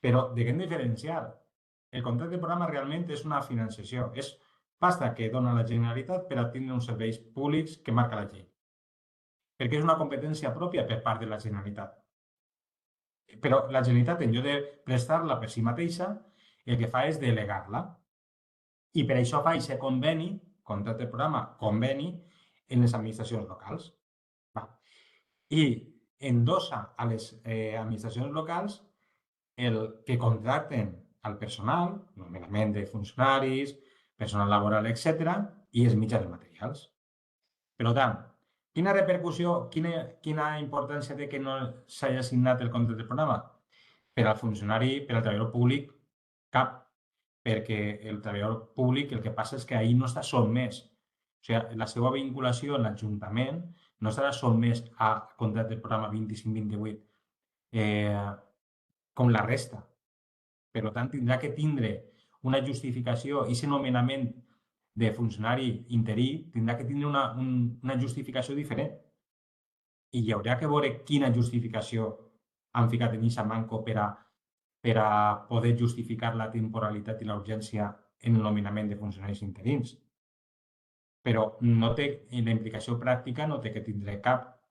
Però de què hem de diferenciar? El contracte de programa realment és una financiació, és pasta que dona la Generalitat per a tindre uns serveis públics que marca la llei. Perquè és una competència pròpia per part de la Generalitat. Però la Generalitat, en lloc de prestar-la per si mateixa, el que fa és delegar-la. I per això fa aquest conveni, contracte de programa, conveni, en les administracions locals. I endossa a les administracions locals el que contracten al personal, nomenament de funcionaris, personal laboral, etc., i els mitjans materials. Per tant, quina repercussió, quina importància té que no s'hagi assignat el contracte de programa? Per al funcionari, per al treballador públic, cap. Perquè el treballador públic el que passa és que ahir no està sotmès. O sigui, la seva vinculació en l'Ajuntament no estarà sotmès a contracte de programa 25-28 com la resta. Per tant, tindrà que tindre una justificació, i aquest nomenament de funcionari interí tindrà que tindre una justificació diferent. I hi haurà que veure quina justificació han ficat en aquesta manco per a poder justificar la temporalitat i la urgència en el nomenament de funcionaris interins. Però no té, en la implicació pràctica no té que tindre cap.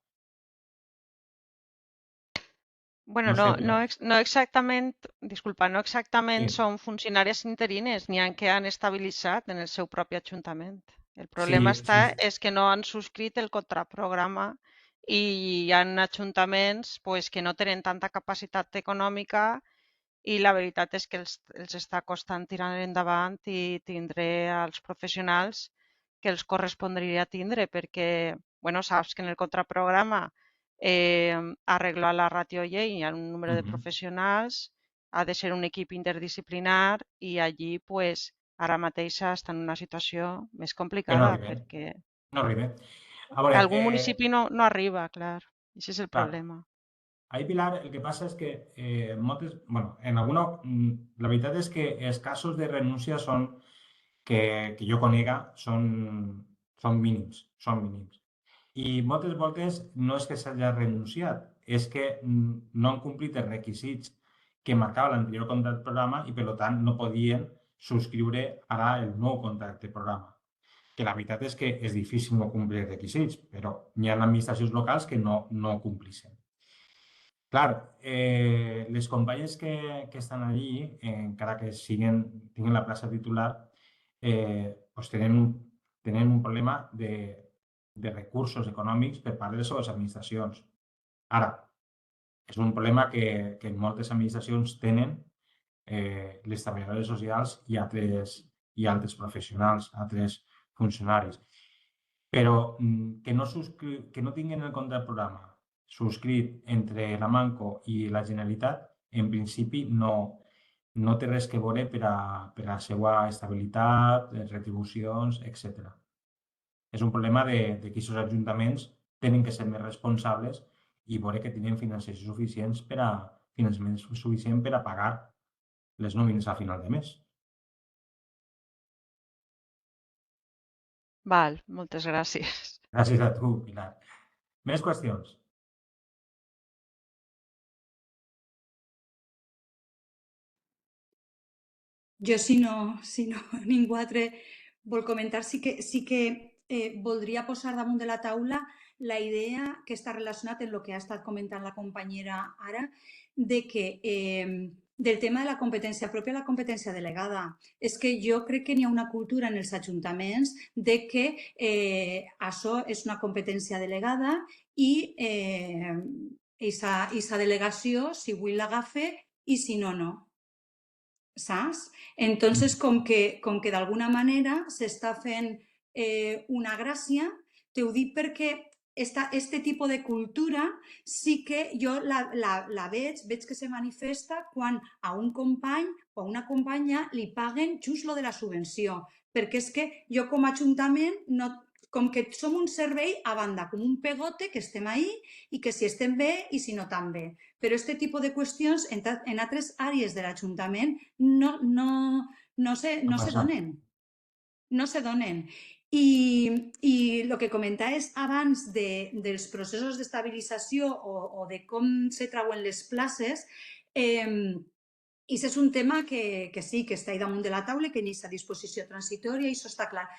Bueno, No sé, no exactament, disculpa, no exactament sí, són funcionàries interines, n'hi ha que han estabilitzat en el seu propi ajuntament. El problema sí, sí, és que no han subscrit el contraprograma i hi ha ajuntaments pues, que no tenen tanta capacitat econòmica i la veritat és que els està costant tirar endavant i tindre els professionals que els correspondria tindre, perquè bueno, saps que en el contraprograma arreglar la ràtio llei, hi ha un número de mhm. professionals, ha de ser un equip interdisciplinar i allí pues, ara mateix està en una situació més Que no complicada arriben, perquè no arriben. A veure, algun municipi no arriba, clar. Aquest és el clar, problema. ahí, Pilar, el que passa és que bueno, en alguna, la veritat és que els casos de renúncia són, que jo conega, són mínims, són mínims. I moltes voltes no és que s'hagi renunciat, és que no han complit els requisits que marcava l'anterior contracte programa i, per tant, no podien subscriure ara el nou contracte programa. Que la veritat és que és difícil no complir els requisits, però hi ha administracions locals que no complissin. Clar, les companyes que estan allí, encara que tinguin la plaça titular, doncs tenen un problema de recursos econòmics per part de les seves administracions. Ara, és un problema que moltes administracions tenen les treballadores socials i altres professionals, altres funcionaris. Però que no tinguin el contracte programa subscrit entre la Manco i la Generalitat, en principi no té res que veure per a la seva estabilitat, retribucions, etc. És un problema de que aquests ajuntaments tenen que ser més responsables i veure que tenen finançament suficient per a pagar les nòmines a final de mes. Val, moltes gràcies. Gràcies a tu, Pilar. Més qüestions? Jo, si no ningú altre vol comentar, sí que voldria posar damunt de la taula la idea que està relacionat amb el que ha estat comentant la companyera ara, de que del tema de la competència pròpia i la competència delegada. És que jo crec que n'hi ha una cultura en els ajuntaments de que això és una competència delegada i aquesta delegació, si vull l'agafe i si no, no. Saps? Entonces, com que d'alguna manera s'està fent una gràcia, t'ho dic perquè este tipus de cultura sí que jo la veig que se manifesta quan a un company o a una companya li paguen just lo de la subvenció. Perquè és que jo com a ajuntament, com que som un servei a banda, com un pegote que estem ahí i que si estem bé i si no tan bé. Però aquest tipus de qüestions en altres àrees de l'Ajuntament no se donen. No se donen. I el que comentaves abans dels processos d'estabilització o de com se trauen les places, i és un tema que sí, que està damunt de la taula, que n'hi ha disposició transitòria, i això està clar.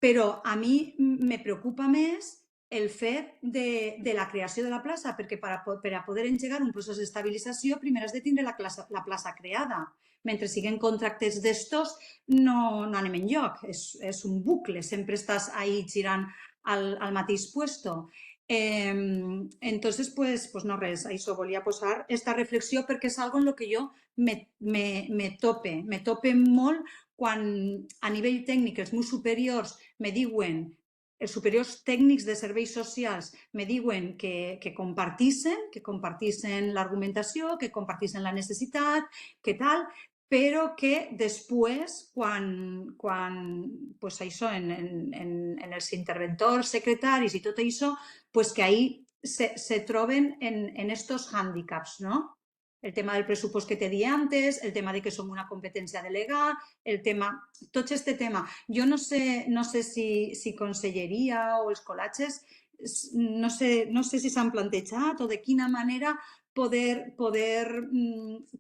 Però a mi me preocupa més el fet de la creació de la plaça, perquè per a poder engegar un procés d'estabilització primer has de tindre la plaça creada. Mentre siguin contractes d'estos no anem enlloc, és un bucle, sempre estàs ahí girant al mateix puesto. Entonces, pues no res, això volia posar esta reflexió perquè és algo en lo que jo me tope molt quan a nivell tècnic els meus superiors me diuen, els superiors tècnics de serveis socials me diuen que compartixen l'argumentació, que compartixen la necessitat, que tal, però que després, quan pues això, en els interventors, secretaris i tot això, pues que ahí se troben en estos hàndicaps, no? El tema del pressupost que te di antes, el tema de que som una competència delegada, el tema, tot este tema. Jo no sé si conselleria o els col·latges, no sé si s'han plantejat o de quina manera poder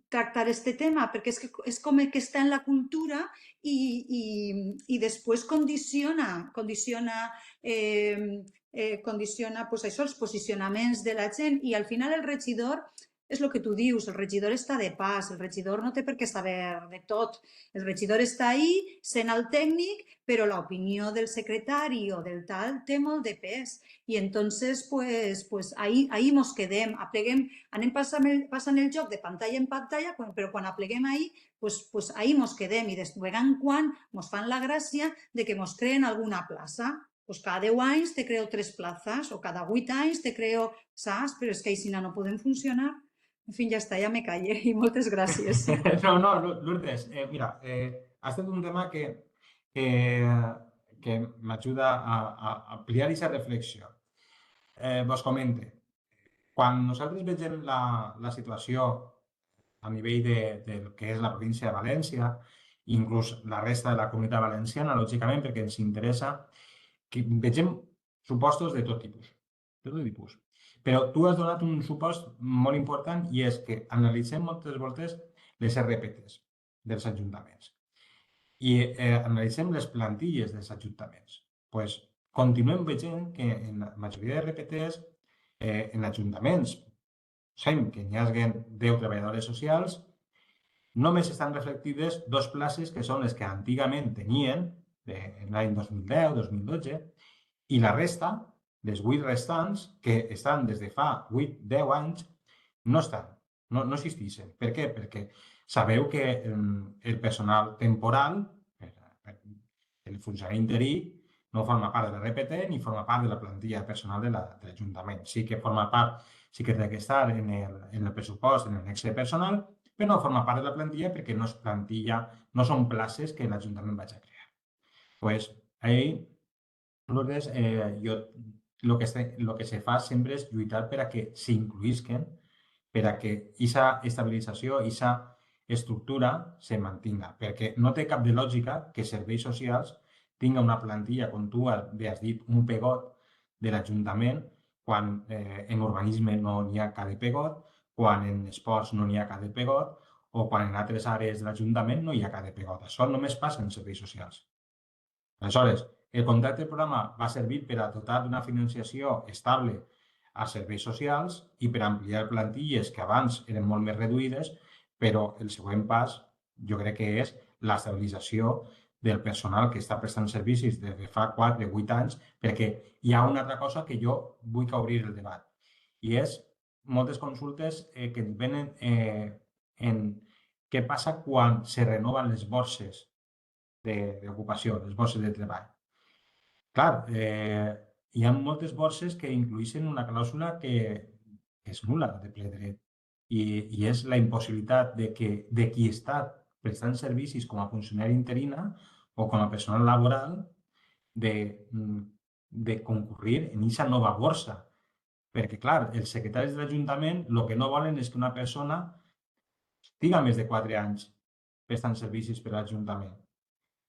tractar este tema, perquè és com que està en la cultura i després condiciona pues això, els posicionaments de la gent, i al final el regidor és el que tu dius, el regidor està de pas, el regidor no té per què saber de tot. El regidor està ahí sent el tècnic, però l'opinió del secretari o del tal té molt de pes. I entonces, pues ahí mos quedem, apleguem, anem passant el joc de pantalla en pantalla, però quan apleguem ahí, pues ahí mos quedem i de vegada en quan mos fan la gràcia de que mos creen alguna plaça. Pues cada 10 anys te creo 3 plazas o cada 8 anys te creo, saps? Però és que així no podem funcionar. En fi, ja està, ja me calle i moltes gràcies. No, Lourdes, mira, has tret un tema que m'ajuda a ampliar aquesta reflexió. Vos comente, quan nosaltres vegem la situació a nivell del que és la província de València, inclús la resta de la comunitat valenciana, lògicament, perquè ens interessa, que vegem supostos de tot tipus. Però tu has donat un supost molt important i és que analitzem moltes voltes les RPTs dels ajuntaments i analitzem les plantilles dels ajuntaments. Pues, continuem veient que en la majoria de RPTs en ajuntaments sabem que n'hi hagi 10 treballadores socials, només estan reflectides 2 places que són les que antigament tenien l'any 2010, 2012, i la resta, les 8 restants, que estan des de fa 8-10 anys, no estan, no existeixen. Per què? Perquè sabeu que el personal temporal, el funcionari interí, no forma part de la RPT ni forma part de la plantilla personal de l'Ajuntament. Sí que forma part, sí que té que estar en el pressupost, en el nexe de personal, però no forma part de la plantilla perquè no és plantilla, no són places que l'Ajuntament vaig a crear. Pues ahí, Lourdes, lo que se fa sempre és lluitar per a que s'incluïsquen, per a que aquesta estabilització, aquesta estructura se mantinga, perquè no té cap de lògica que serveis socials tinga una plantilla, com tu has dit, un pegot de l'Ajuntament, quan en urbanisme no n'hi ha cada pegot, quan en esports no n'hi ha cada pegot, o quan en altres àrees de l'Ajuntament no hi ha cada pegot. Això només passa en serveis socials. Aleshores, el contracte programa va servir per a dotar d'una financiació estable a serveis socials i per ampliar plantilles que abans eren molt més reduïdes, però el següent pas jo crec que és l'estabilització del personal que està prestant servicis des de fa 4 o 8 anys, perquè hi ha una altra cosa que jo vull que obrir el debat, i és moltes consultes que ens venen en què passa quan se renoven les borses d'ocupació, les borses de treball. Clar, hi ha moltes borses que incluïssin una clàusula que és nul·la de ple dret i és la impossibilitat de qui està prestant servicis com a funcionari interina o com a personal laboral de concurrir en aquesta nova borsa. Perquè, clar, els secretaris de l'Ajuntament el que no volen és que una persona estiga més de 4 anys prestant servicis per a l'Ajuntament.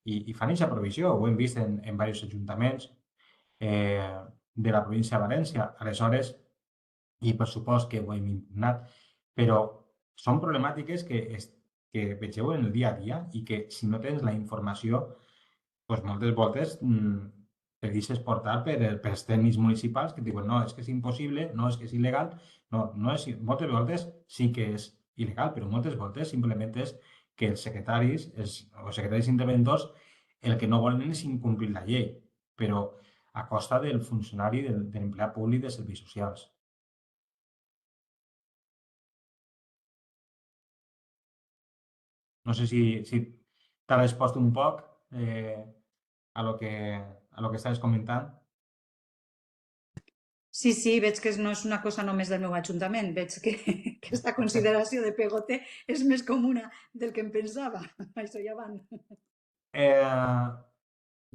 I fan aquesta provisió, ho hem vist en diversos ajuntaments de la província de València. Aleshores, i per supost que ho hem impugnat, però són problemàtiques que vegeu en el dia a dia i que si no tens la informació, doncs moltes voltes te deixes portar pels tècnics municipals que et diuen no, és que és impossible, no, és que és il·legal. No és, moltes voltes sí que és il·legal, però moltes voltes simplement és que els secretaris interventors el que no volen és incomplir la llei, però a costa del funcionari, de l'empleat públic de serveis socials. No sé si t'ha respost un poc a lo que estaves comentant. Sí, veig que no és una cosa només del meu ajuntament, veig que aquesta consideració de pegote és més comuna del que em pensava. Això ja van.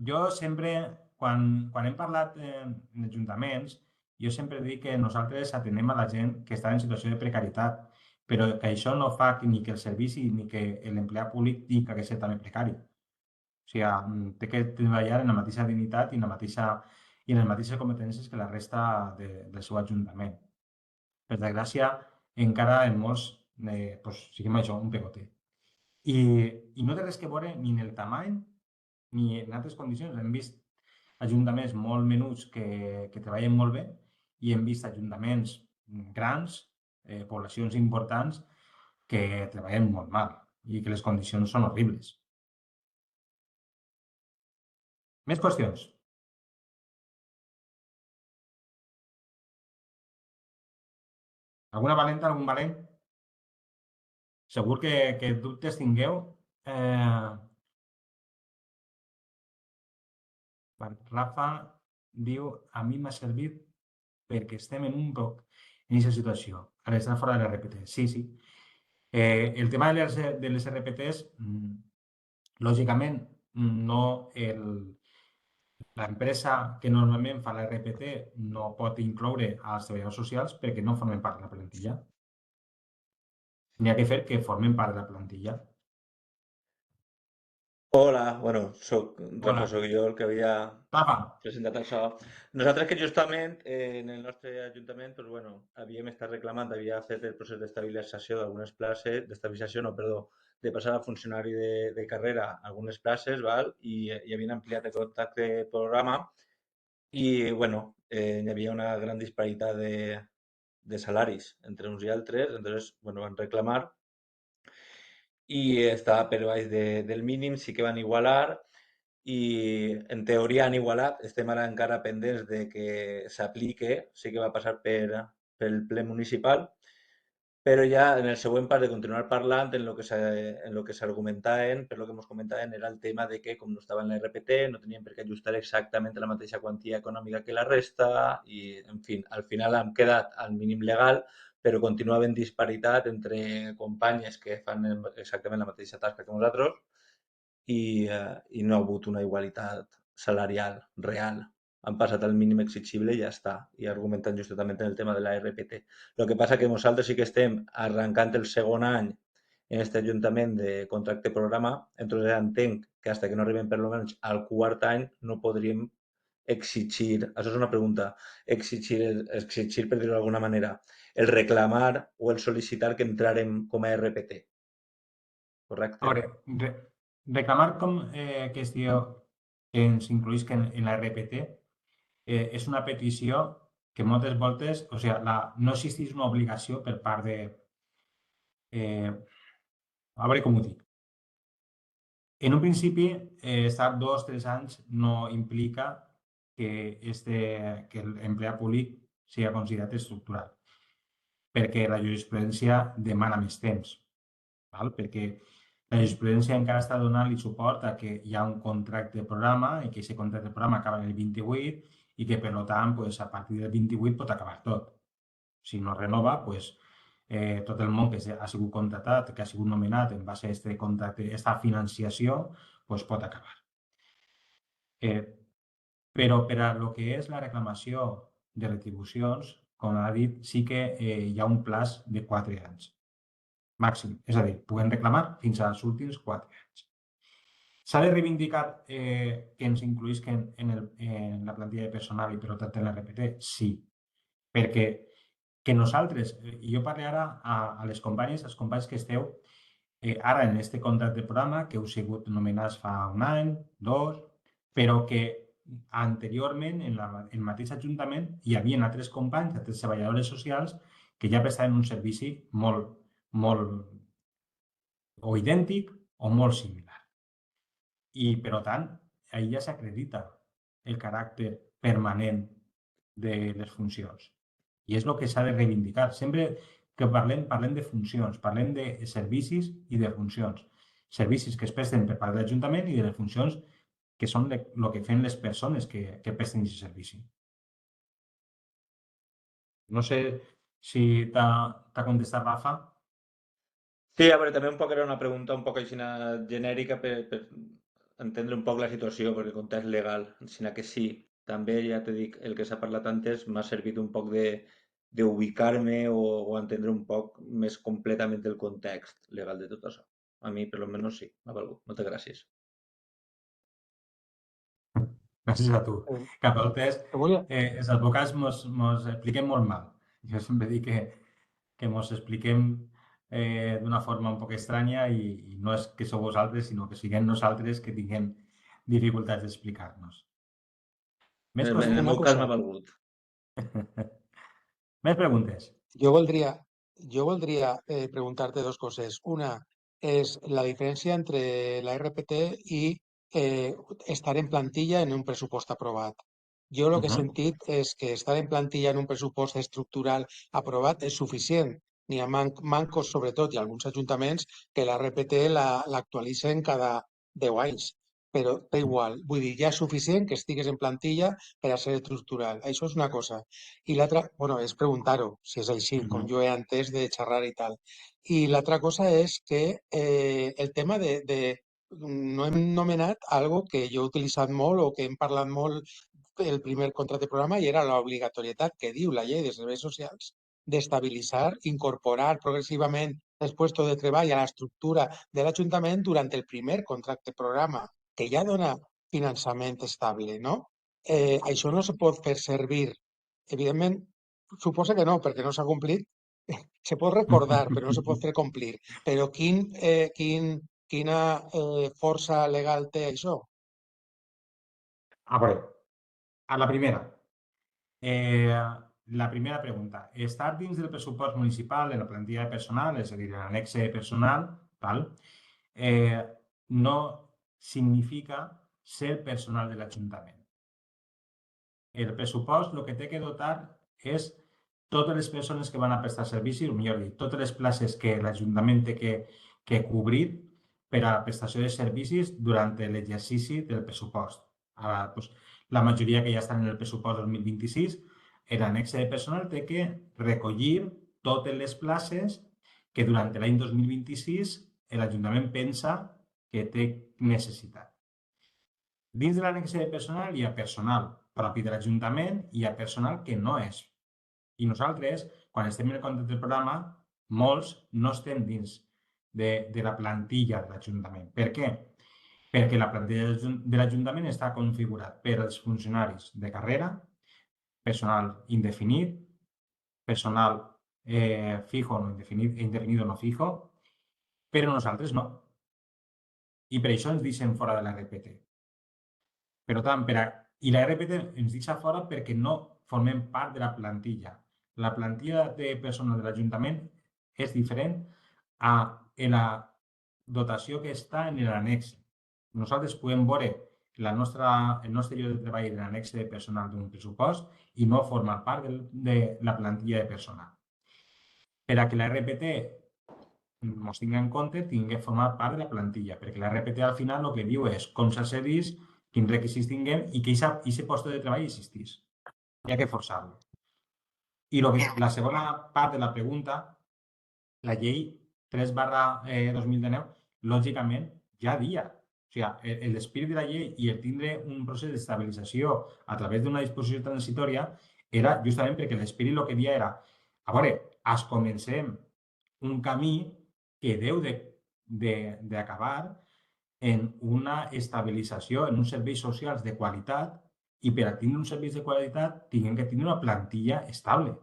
Jo sempre, quan hem parlat en ajuntaments, jo sempre dic que nosaltres atenem a la gent que està en situació de precarietat, però que això no fa ni que el servici ni que l'empleat públic tingui que ser també precari. O sigui, té que treballar en la mateixa dignitat i en les mateixes competències que la resta del seu ajuntament. Per desgràcia, encara en molts siguem això, un pegote. I no té res que veure ni en el tamany ni en altres condicions. Hem vist ajuntaments molt menuts que treballen molt bé i hem vist ajuntaments grans poblacions importants que treballen molt mal i que les condicions són horribles. Més qüestions? Alguna valenta, algun valent? Segur que dubtes tingueu. Rafa diu, a mi m'ha servit perquè estem en aquesta situació, a l'estar fora de l'RPT. Sí, sí. El tema de les RPTs, lògicament, no l'empresa que normalment fa la RPT no pot incloure als treballadors socials perquè no formen part de la plantilla. N'hi ha que fer que formen part de la plantilla. Hola, bueno, Rafa, Hola. soc jo el que havia Rafa, presentat això. Nosaltres que justament en el nostre Ajuntament doncs, bueno, havíem estat reclamant, havia fet el procés d'estabilització d'algunes places, d'estabilització no, perdó, de passar a funcionari de carrera a algunes places, val? I havien ampliat el contracte programa i bueno, hi havia una gran disparitat de salaris entre uns i altres, entonces, bueno, van reclamar i estava per baix del mínim, sí que van igualar i en teoria han igualat, estem ara encara pendents de que s'aplique, sí que va passar pel ple municipal, però ja en el següent pas de continuar parlant en lo que s'argumentaven, per lo que ens comentaven, era el tema de que com no estava en la RPT no tenien per què ajustar exactament la mateixa quantia econòmica que la resta i, en fi, al final hem quedat al mínim legal, però continua havent disparitat entre companyes que fan exactament la mateixa tasca que nosaltres i no ha hagut una igualitat salarial real. Han passat al mínim exigible i ja està. I argumentant justament en el tema de la RPT. El que passa que nosaltres sí que estem arrencant el segon any en aquest ajuntament de contracte programa, entonces entenc que fins que no arribem per almenys al quart any no podríem exigir, això és una pregunta, exigir per dir-ho d'alguna manera, el reclamar o el sol·licitar que entrarem com a RPT. Correcte? a veure, reclamar que ens incluïsca en la RPT és una petició que moltes voltes, o sigui, no existeix una obligació per part de... a veure com ho dic. En un principi, estar 2 o 3 anys no implica que l'empleat públic sigui considerat estructural, perquè la jurisprudència demana més temps, val? Perquè la jurisprudència encara està donant-li suport a que hi ha un contracte de programa i que aquest contracte de programa acaba en el 28 i que, per tant, a partir del 28 pot acabar tot. Si no renova, tot el món que ha sigut contratat, que ha sigut nomenat en base a aquest contracte, aquesta financiació, pot acabar. Però per a lo que és la reclamació de retribucions, com ha dit, sí que hi ha un plaç de 4 anys màxim. És a dir, puguem reclamar fins als últims 4 anys. S'ha de reivindicar que ens incloïsquen en la plantilla de personal i per tant en la RPT? Sí, perquè que nosaltres, i jo parlo ara a les companyes, als companys que esteu ara en aquest contracte de programa, que heu sigut nomenats fa un any, 2, però que anteriorment en el mateix ajuntament hi havia altres companys, altres treballadores socials, que ja prestaven un servici molt o idèntic o molt similar. I, per tant, ahir ja s'acredita el caràcter permanent de les funcions. I és el que s'ha de reivindicar. Sempre que parlem de funcions, parlem de servicis i de funcions. Servicis que es presten per part de l'Ajuntament i de les funcions que són el que fan les persones que presten aquest servici. No sé si t'ha contestat, Rafa. Sí, a veure, també un poc era una pregunta un poc així genèrica per entendre un poc la situació, perquè el context legal, sinó que sí, també ja t'he dit, el que s'ha parlat antes m'ha servit un poc d'ubicar-me o entendre un poc més completament el context legal de tot això. A mi, per almenys, sí, m'ha valgut. Moltes gràcies. Gràcies a tu. Que a voltes volia- els advocats mos expliquem molt mal. Jo sempre dic que mos expliquem d'una forma un poc estranya i no és que sou vosaltres, sinó que siguem nosaltres que tinguem dificultats d'explicar-nos. Més En coses? el meu cas m'ha valgut. Més preguntes? Jo voldria Jo voldria preguntar-te dos coses. Una és la diferència entre la RPT i estar en plantilla en un pressupost aprovat. Jo el que he sentit és que estar en plantilla en un pressupost estructural aprovat és suficient. N'hi ha mancos, sobretot, i alguns ajuntaments que la RPT l'actualitzen cada 10 anys. Però té igual. Vull dir, ja és suficient que estigues en plantilla per a ser estructural. Això és una cosa. I l'altra, bueno, és preguntar-ho, si és així, com jo he entès de xerrar i tal. I l'altra cosa és que el tema no hem nomenat algo que jo he utilitzat molt o que hem parlat molt el primer contracte programa i era l'obligatorietat que diu la llei de serveis socials d'estabilitzar, incorporar progressivament els puestos de treball a l'estructura de l'Ajuntament durant el primer contracte programa, que ja dona finançament estable, no? Això no se pot fer servir. Evidentment, suposa que no, perquè no s'ha complit. Se pot recordar, però no se pot fer complir. Però quina força legal té això? A veure, a la primera. La primera pregunta. Estar dins del pressupost municipal en la plantilla de personal, és a dir, en l'annexe de personal, val? No significa ser personal de l'Ajuntament. El pressupost el que té que dotar és totes les persones que van a prestar servicis, o millor dit, totes les places que l'Ajuntament té que cobrir per a la prestació de servicis durant l'exercici del pressupost. Ara, doncs, la majoria que ja estan en el pressupost 2026, l'annexe de personal té que recollir totes les places que durant l'any 2026 l'Ajuntament pensa que té necessitat. Dins de l'annexe de personal hi ha personal propi de l'Ajuntament i hi ha personal que no és. I nosaltres, quan estem en el contracte del programa, molts no estem dins de la plantilla de l'Ajuntament. Per què? Perquè la plantilla de l'Ajuntament està configurat per als funcionaris de carrera, personal indefinit, personal fijo o no indefinit o no fijo, però nosaltres no. I per això ens deixen fora de la RPT. Per tant, i la RPT ens deixa fora perquè no formem part de la plantilla. La plantilla de personal de l'Ajuntament és diferent a la dotació que està en l'annex. Nosaltres podem veure el nostre lloc de treball en l'annex de personal d'un pressupost i no formar part de la plantilla de personal. Per a que la RPT ens tingui en compte, tingui que formar part de la plantilla, perquè la RPT al final el que diu és com s'accedís, quins requisits tinguem i que aquest lloc de treball existís. Hi ha que forçar-lo. I la segona part de la pregunta, la llei 3/2019, lògicament, ja dia. O sigui, l'espírit de la llei i el tindre un procés d'estabilització a través d'una disposició transitòria era justament perquè l'espírit el que dia era, a veure, comencem un camí que deu d'acabar en una estabilització, en uns serveis socials de qualitat i per a tindre uns serveis de qualitat tinguem que tindre una plantilla estable.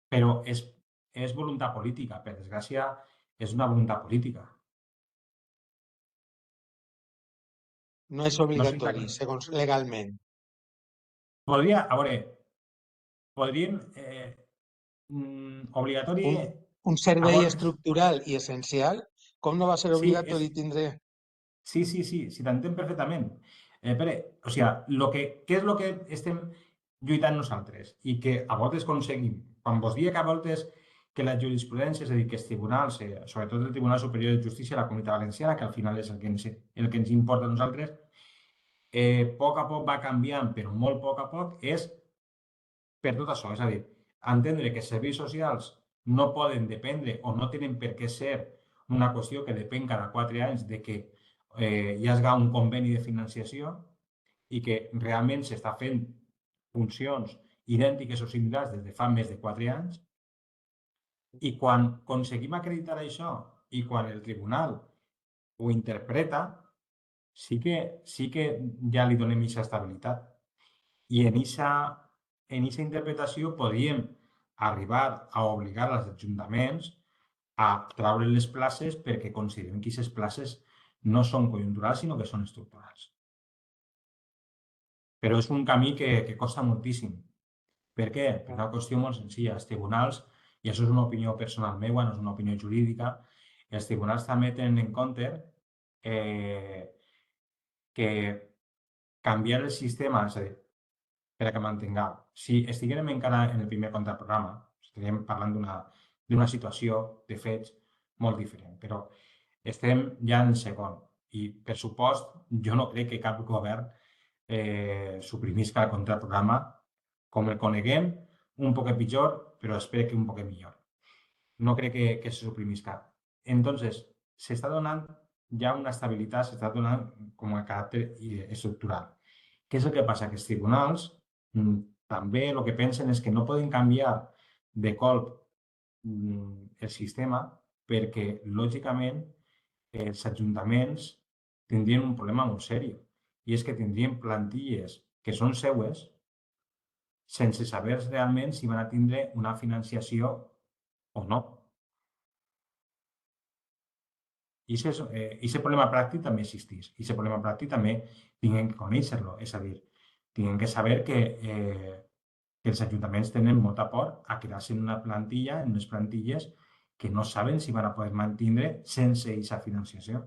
Però és voluntat política, per desgràcia, és una voluntat política. No és obligatori, segons legalment. Podríem, obligatori... Un servei estructural i essencial, com no va ser obligatori tindre... Sí, t'entenc perfectament. O sigui, què és el que estem lluitant nosaltres i que a voltes aconseguim? Quan vos dic que a voltes que la jurisprudència, és a dir, que els tribunals, sobretot el Tribunal Superior de Justícia de la Comunitat Valenciana, que al final és el que ens importa a nosaltres, a poc va canviant, però molt a poc, és per tot això. És a dir, entendre que els serveis socials no poden dependre o no tenen per què ser una qüestió que depèn cada 4 anys de que hi hagi un conveni de financiació i que realment s'està fent funcions idèntiques o similars des de fa més de 4 anys. I quan aconseguim acreditar això i quan el tribunal ho interpreta, sí que ja li donem aquesta estabilitat. I en aquesta interpretació podríem arribar a obligar els ajuntaments a treure les places perquè considerem que aquestes places no són conjunturals, sinó que són estructurals. Però és un camí que costa moltíssim. Per què? Per una qüestió molt senzilla. Els tribunals i això és una opinió personal meva, no és una opinió jurídica, els tribunals també tenen en compte que canviar el sistema, és a dir, per a que mantingueu. Si estiguérem encara en el primer contraprograma, estaríem parlant d'una situació de fets molt diferent, però estem ja en el segon i, per supost, jo no crec que cap govern suprimisca el contraprograma com el coneguem, un poc pitjor, però espero que un poc millor. No crec que se suprimisca. Entonces, s'està donant ja una estabilitat, s'està donant com a caràcter estructural. Què és el que passa? Que els tribunals també el que pensen és que no poden canviar de colp el sistema perquè, lògicament, els ajuntaments tindrien un problema molt seriós i és que tindrien plantilles que són seues sense saber realment si van a tindre una financiació o no. I aquest problema pràctic també existeix. I aquest problema pràctic també tinguem que conèixer-lo. És a dir, tinguem que saber que els ajuntaments tenen molta por a quedar-se en una plantilla, en unes plantilles que no saben si van a poder mantindre sense aquesta financiació.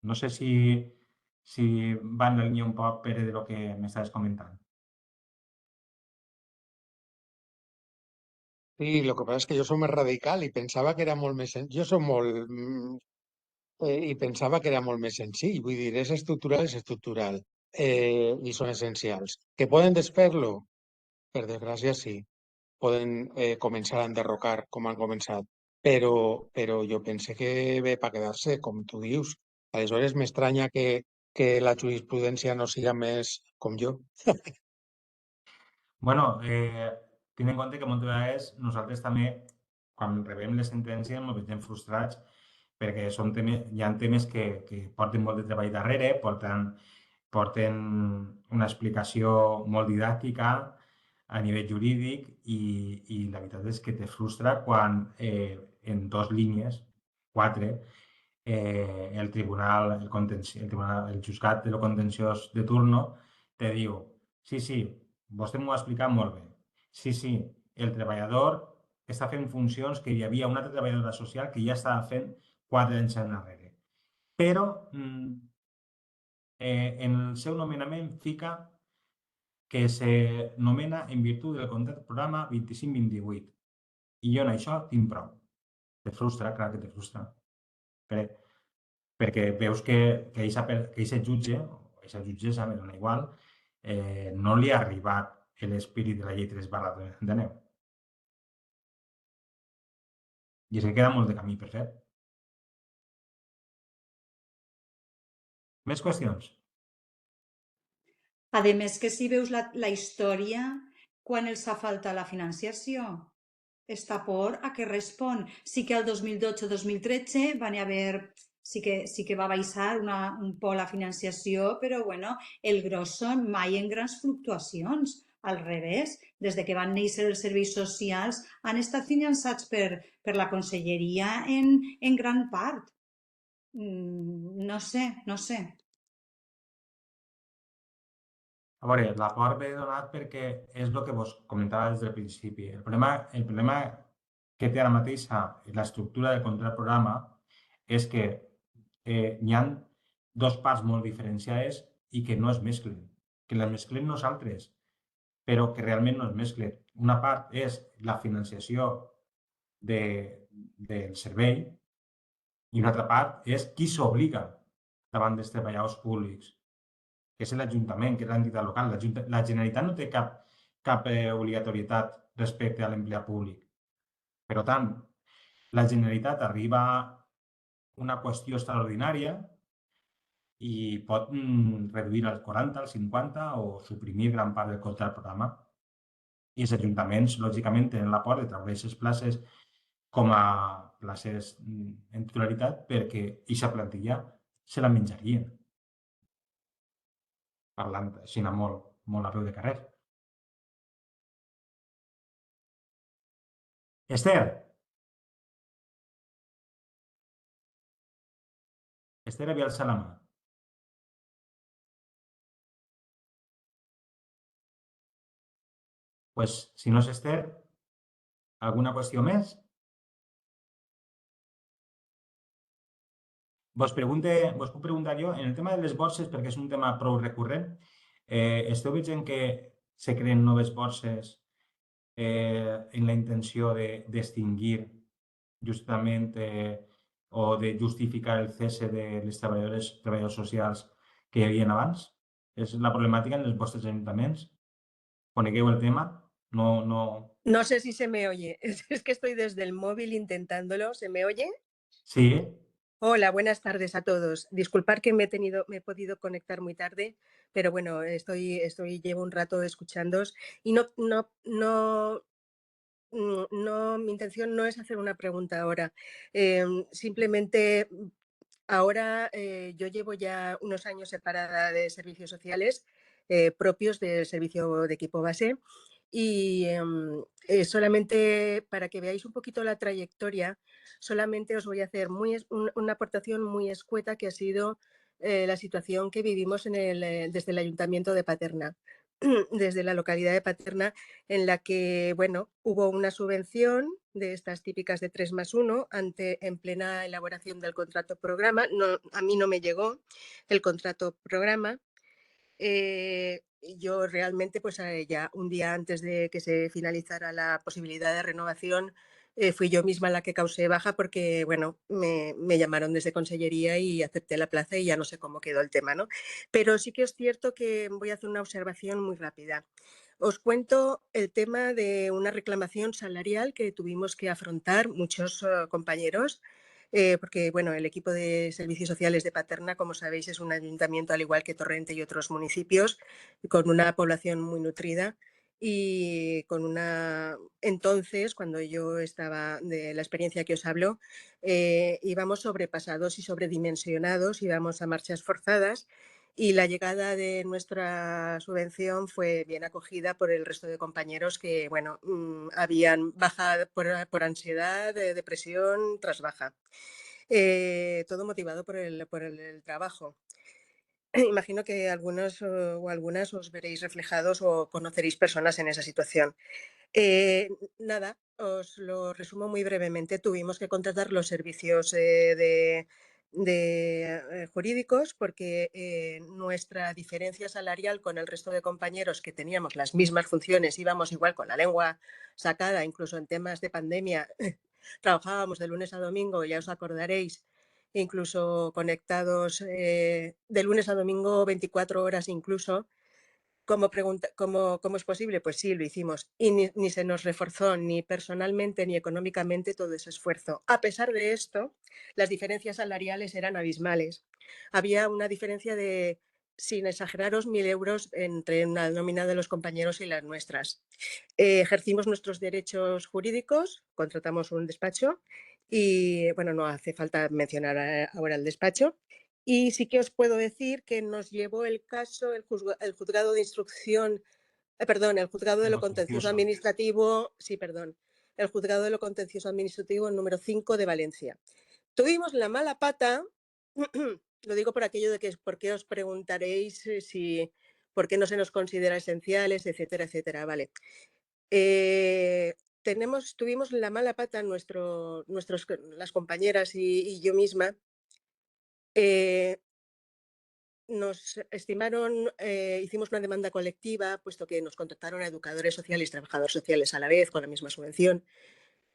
No sé si va en la línia un poc, Pere, de lo que m'estaves comentant. Sí, lo que pasa es que yo soy más radical y pensaba que era molt més... Jo soc molt... I pensava que era molt més senzill. Vull dir, és estructural. I són essencials. Que poden desfer-lo? Per desgràcia, sí. Poden començar a enderrocar, com han començat. Però jo pense que ve per quedar-se, com tu dius. Aleshores, m'estranya que la jurisprudència no siga més com jo. Bueno, tenint en compte que moltes vegades nosaltres també, quan rebem les sentències, ens veiem frustrats perquè hi ha temes que porten molt de treball darrere, porten una explicació molt didàctica a nivell jurídic i la veritat és que te frustra quan en 2 línies, 4, el el juzgat de lo contenciós de turno te diu, sí, vostè m'ho ha explicat molt bé. Sí, el treballador està fent funcions que hi havia una altra treballadora social que ja estava fent 4 anys enrere. Però en el seu nomenament fica que se nomena en virtut del contracte programa 25-28. I jo en això tinc prou. Te frustra, clar que te frustra. Perquè veus que aquest jutge, o aquesta jutgessa, me dona igual, no li ha arribat l'espírit de la llei 3/10. I és que queda molt de camí per fer. Més qüestions? A més que si veus la història, quan els ha faltat la financiació, està por a què respon. Sí que el 2012-2013 van haver, sí que va baixar un poc la financiació, però bueno, el gros són mai en grans fluctuacions. Al revés, des de que van néixer els serveis socials han estat finançats per la conselleria en gran part. No sé. A veure, l'acord ve donat perquè és el que vos comentava des del principi. El problema que té ara mateix l'estructura del contracte programa és que hi ha 2 parts molt diferenciades i que no es mesclen. Que les mesclem nosaltres, però que realment no es mesclen. Una part és la financiació del servei i una altra part és qui s'obliga davant dels treballadors públics, que és l'Ajuntament, que és l'entitat local. La Generalitat no té cap obligatorietat respecte a l'empleat públic. Per tant, la Generalitat arriba a una qüestió extraordinària i pot reduir al 40, al 50 o suprimir gran part del contracte programa. I els ajuntaments, lògicament, tenen la por de treure aquestes places com a places en titularitat perquè aquesta plantilla se la menjarien. Parlant així molt a peu de carrer. Esther, havia alçat la mà. Pues, si no és Esther, alguna qüestió més? Vos puc preguntar jo, en el tema de les borses, perquè és un tema prou recurrent, esteu veient que se creen noves borses en la intenció d'extingir justament o de justificar el cese de les treballadors socials que hi havia abans? És la problemàtica en els vostres ajuntaments? ¿Conegueu el tema? No. No sé si se me oye. Es que estoy desde el móvil intentándolo. ¿Se me oye? Sí. Hola, buenas tardes a todos. Disculpar que me he podido conectar muy tarde, pero bueno, llevo un rato escuchándoos y mi intención no es hacer una pregunta ahora. Simplemente ahora yo llevo ya unos años separada de servicios sociales propios del servicio de equipo base y solamente para que veáis un poquito la trayectoria, solamente os voy a hacer una aportación muy escueta que ha sido la situación que vivimos desde el Ayuntamiento de Paterna, desde la localidad de Paterna, en la que, bueno, hubo una subvención de estas típicas de 3+1 en plena elaboración del contrato programa. No, a mí no me llegó el contrato programa. Yo realmente, pues ya un día antes de que se finalizara la posibilidad de renovación, fui yo misma la que causé baja porque, bueno, me llamaron desde Consellería y acepté la plaza y ya no sé cómo quedó el tema, ¿no? Pero sí que es cierto que voy a hacer una observación muy rápida. Os cuento el tema de una reclamación salarial que tuvimos que afrontar muchos compañeros, porque bueno, el equipo de servicios sociales de Paterna, como sabéis, es un ayuntamiento al igual que Torrente y otros municipios, con una población muy nutrida y con entonces, cuando yo estaba, de la experiencia que os hablo, íbamos sobrepasados y sobredimensionados, íbamos a marchas forzadas y la llegada de nuestra subvención fue bien acogida por el resto de compañeros que, bueno, habían bajado por ansiedad, depresión tras baja. Todo motivado por el trabajo. Imagino que algunos o algunas os veréis reflejados o conoceréis personas en esa situación. Nada, os lo resumo muy brevemente. Tuvimos que contratar los servicios jurídicos porque nuestra diferencia salarial con el resto de compañeros que teníamos las mismas funciones, íbamos igual con la lengua sacada, incluso en temas de pandemia, trabajábamos de lunes a domingo, ya os acordaréis, incluso conectados de lunes a domingo 24 horas incluso. ¿Cómo es posible? Pues sí, lo hicimos. Y ni se nos reforzó ni personalmente ni económicamente todo ese esfuerzo. A pesar de esto, las diferencias salariales eran abismales. Había una diferencia de, sin exageraros, 1.000 euros entre la nómina de los compañeros y las nuestras. Ejercimos nuestros derechos jurídicos, contratamos un despacho y, bueno, no hace falta mencionar ahora el despacho. Y sí que os puedo decir que nos llevó el caso el juzgado de instrucción, el juzgado de lo contencioso administrativo, el juzgado de lo contencioso administrativo número 5 de Valencia. Tuvimos la mala pata, lo digo por aquello de que por qué os preguntaréis por qué no se nos considera esenciales, etcétera, etcétera, vale. Tuvimos la mala pata las compañeras y yo misma. Nos estimaron, hicimos una demanda colectiva, puesto que nos contrataron a educadores sociales y trabajadores sociales a la vez con la misma subvención.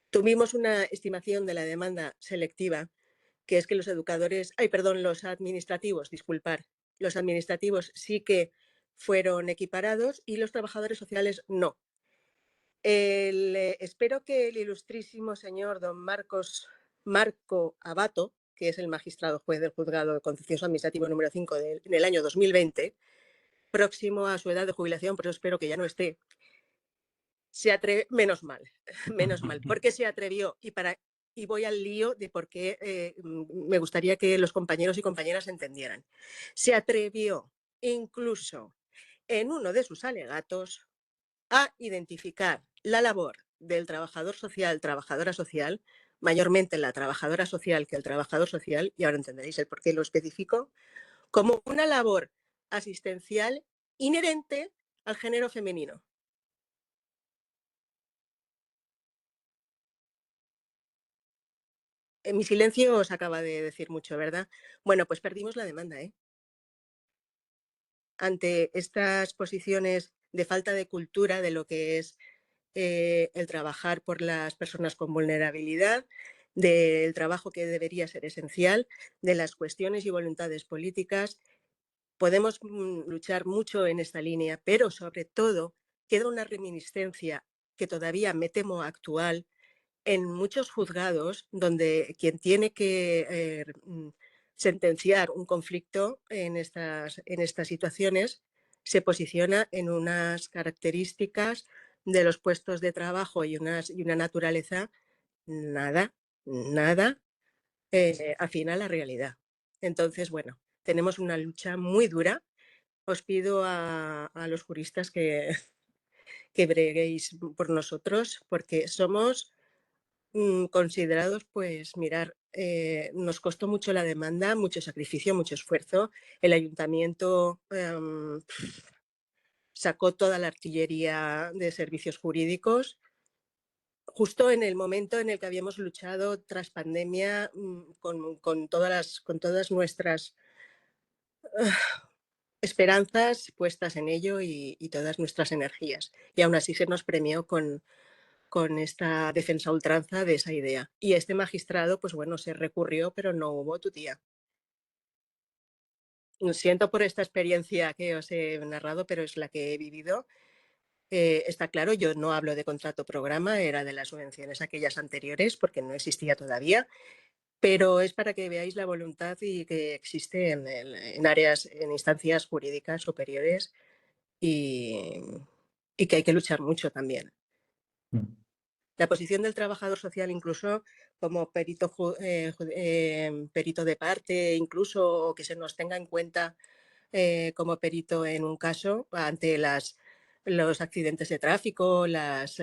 Tuvimos una estimación de la demanda selectiva, que es que los administrativos, los administrativos sí que fueron equiparados y los trabajadores sociales no. Espero que el ilustrísimo señor don Marco Abato, que es el magistrado juez del juzgado contencioso administrativo número 5 en el año 2020, próximo a su edad de jubilación, pero espero que ya no esté, menos mal, porque se atrevió y voy al lío de por qué me gustaría que los compañeros y compañeras entendieran. Se atrevió incluso en uno de sus alegatos a identificar la labor del trabajador social, trabajadora social, mayormente la trabajadora social que el trabajador social, y ahora entenderéis el por qué lo especifico, como una labor asistencial inherente al género femenino. Mi silencio os acaba de decir mucho, ¿verdad? Bueno, pues perdimos la demanda, ¿eh? Ante estas posiciones de falta de cultura de lo que es el trabajar por las personas con vulnerabilidad, del trabajo que debería ser esencial, de las cuestiones y voluntades políticas. Podemos luchar mucho en esta línea, pero sobre todo queda una reminiscencia que todavía me temo actual en muchos juzgados donde quien tiene que sentenciar un conflicto en estas situaciones se posiciona en unas características de los puestos de trabajo y una naturaleza nada afín a la realidad. Entonces, bueno, tenemos una lucha muy dura. Os pido a los juristas que breguéis por nosotros, porque somos considerados, pues mirar, nos costó mucho la demanda, mucho sacrificio, mucho esfuerzo. El ayuntamiento sacó toda la artillería de servicios jurídicos justo en el momento en el que habíamos luchado tras pandemia con todas nuestras esperanzas puestas en ello y todas nuestras energías. Y aún así se nos premió con esta defensa a ultranza de esa idea. Y este magistrado, pues bueno, se recurrió, pero no hubo tutía. Lo siento por esta experiencia que os he narrado, pero es la que he vivido. Está claro, yo no hablo de contrato programa, era de las subvenciones aquellas anteriores, porque no existía todavía, pero es para que veáis la voluntad y que existe en áreas, en instancias jurídicas superiores y que hay que luchar mucho también. La posición del trabajador social, incluso como perito, perito de parte, incluso o que se nos tenga en cuenta como perito en un caso ante los accidentes de tráfico, las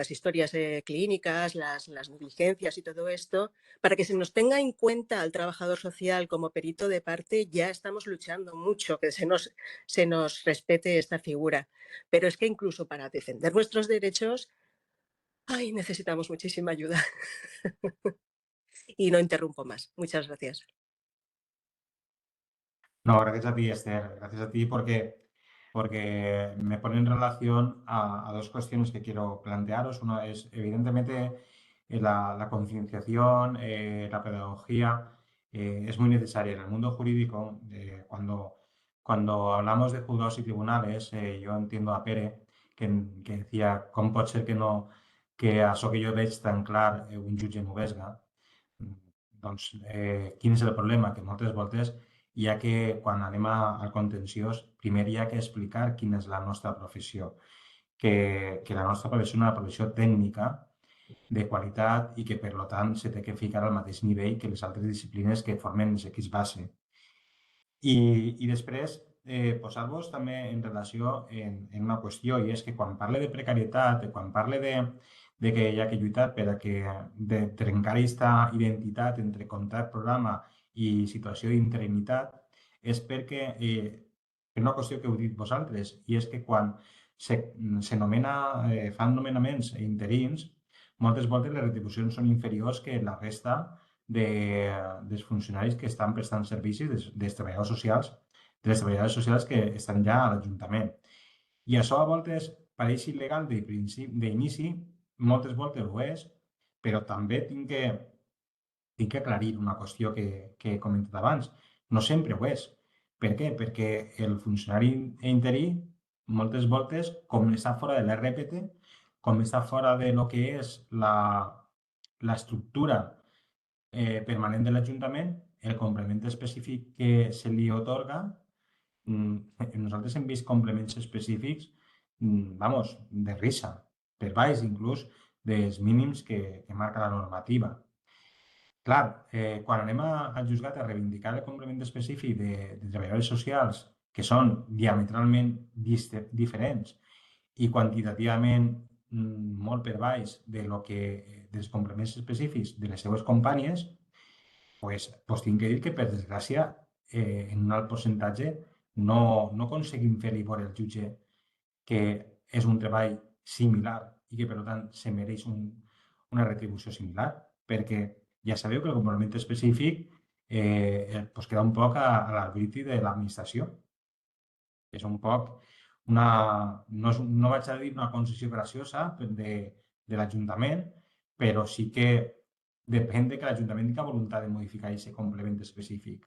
historias clínicas, las negligencias y todo esto, para que se nos tenga en cuenta al trabajador social como perito de parte, ya estamos luchando mucho que se nos respete esta figura. Pero es que incluso para defender nuestros derechos, necesitamos muchísima ayuda. Y no interrumpo más. Muchas gracias. No, gracias a ti, Esther. Gracias a ti porque me pone en relación a dos cuestiones que quiero plantearos. Una es, evidentemente, la concienciación, la pedagogía es muy necesaria. En el mundo jurídico, cuando hablamos de juzgados y tribunales, yo entiendo a Pere, que decía com pot ser que això que jo veig tan clar un jutge m'ho vesga. Doncs, quin és el problema? Que moltes voltes hi ha que, quan anem al contenciós, primer hi ha que explicar quina és la nostra professió, que la nostra professió és una professió tècnica de qualitat i que, per tant, se té que ficar al mateix nivell que les altres disciplines que formen els equips base. I després, posar-vos també en relació en una qüestió, i és que quan parle de precarietat, quan parle de que hi ha que lluitar per a de trencar aquesta identitat entre contracte programa i situació d'interinitat, és perquè, per una qüestió que heu dit vosaltres, i és que quan fan nomenaments interins, moltes voltes les retribucions són inferiors que la resta dels funcionaris que estan prestant servicis, dels treballadors socials, de les treballadores socials que estan ja a l'Ajuntament. I això a voltes pareix il·legal d'inici, moltes voltes ho és, però també tinc que aclarir una qüestió que he comentat abans. No sempre ho és. Per què? Perquè el funcionari interí moltes voltes, com està fora de l'RPT, com està fora de lo que és l'estructura permanent de l'Ajuntament, el complement específic que se li otorga, nosaltres hem vist complements específics, vamos, de risa, per baix inclús dels mínims que marca la normativa. Clar, quan anem al juzgat a reivindicar el complement específic de treballadors socials que són diametralment diferents i quantitativament molt per baix dels complements específics de les seues companyes, pues tinc que dir que, per desgràcia, en un alt percentatge no aconseguim fer-li veure al jutge que és un treball similar i que, per tant, se mereix una retribució similar. perquè ja sabeu que el complement específic pues queda un poc a l'arbitri de l'administració. És un poc no vaig a dir una concessió graciosa de l'Ajuntament, però sí que depèn de que l'Ajuntament tingui voluntat de modificar aquest complement específic.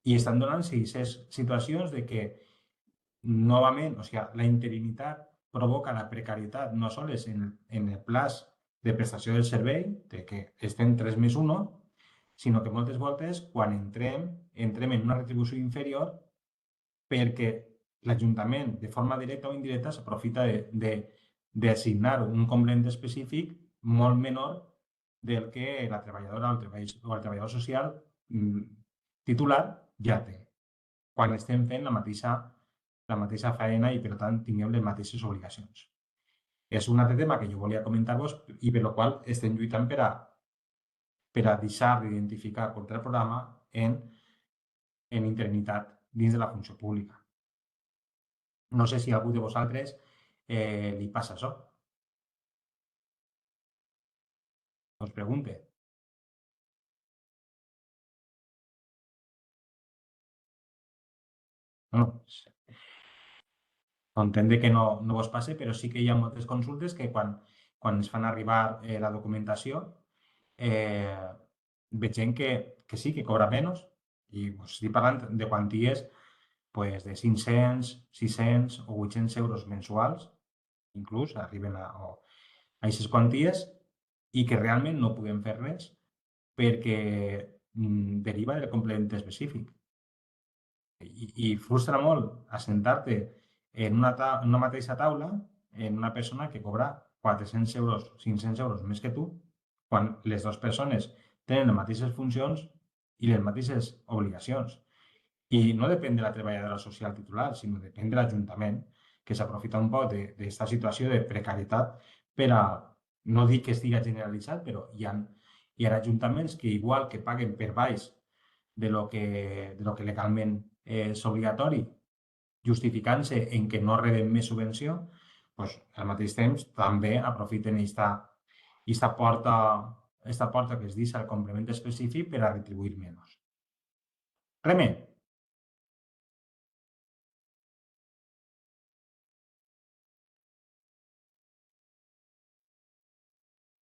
I estan donant aquestes situacions de que, novament, o sigui, la interinitat provoca la precarietat no sols en el plaç de prestació del servei, de que estem 3+1, sinó que moltes voltes, quan entrem en una retribució inferior perquè l'Ajuntament, de forma directa o indirecta, s'aprofita d'assignar un complement específic molt menor del que la treballadora o el treballador social titular ja té, quan estem fent la mateixa feina i, per tant, tinguem les mateixes obligacions. És un altre tema que jo volia comentar-vos i per la qual estem lluitant per a deixar d'identificar contra el programa en interinitat dins de la funció pública. No sé si a algú de vosaltres li passa això. Us pregunte. No, entenc que no vos passe, però sí que hi ha moltes consultes que quan ens fan arribar la documentació veig gent que sí, que cobra menys, i estic parlant de quanties pues, de 500, 600 o 800 euros mensuals, inclús arriben a aquestes quanties, i que realment no puguem fer res perquè deriva del complement específic. I frustra molt assentar-te en una mateixa taula en una persona que cobra 400 euros, 500 euros més que tu, quan les dues persones tenen les mateixes funcions i les mateixes obligacions. I no depèn de la treballadora social titular, sinó depèn de l'Ajuntament, que s'aprofita un poc d'aquesta situació de precarietat per a, no dic que estigui generalitzat, però hi ha ajuntaments que, igual que paguen per baix de lo que legalment és obligatori, justificant-se en que no reben més subvenció, doncs, al mateix temps també aprofiten aquesta porta que es deixa el complement específic per a retribuir menys. Reme.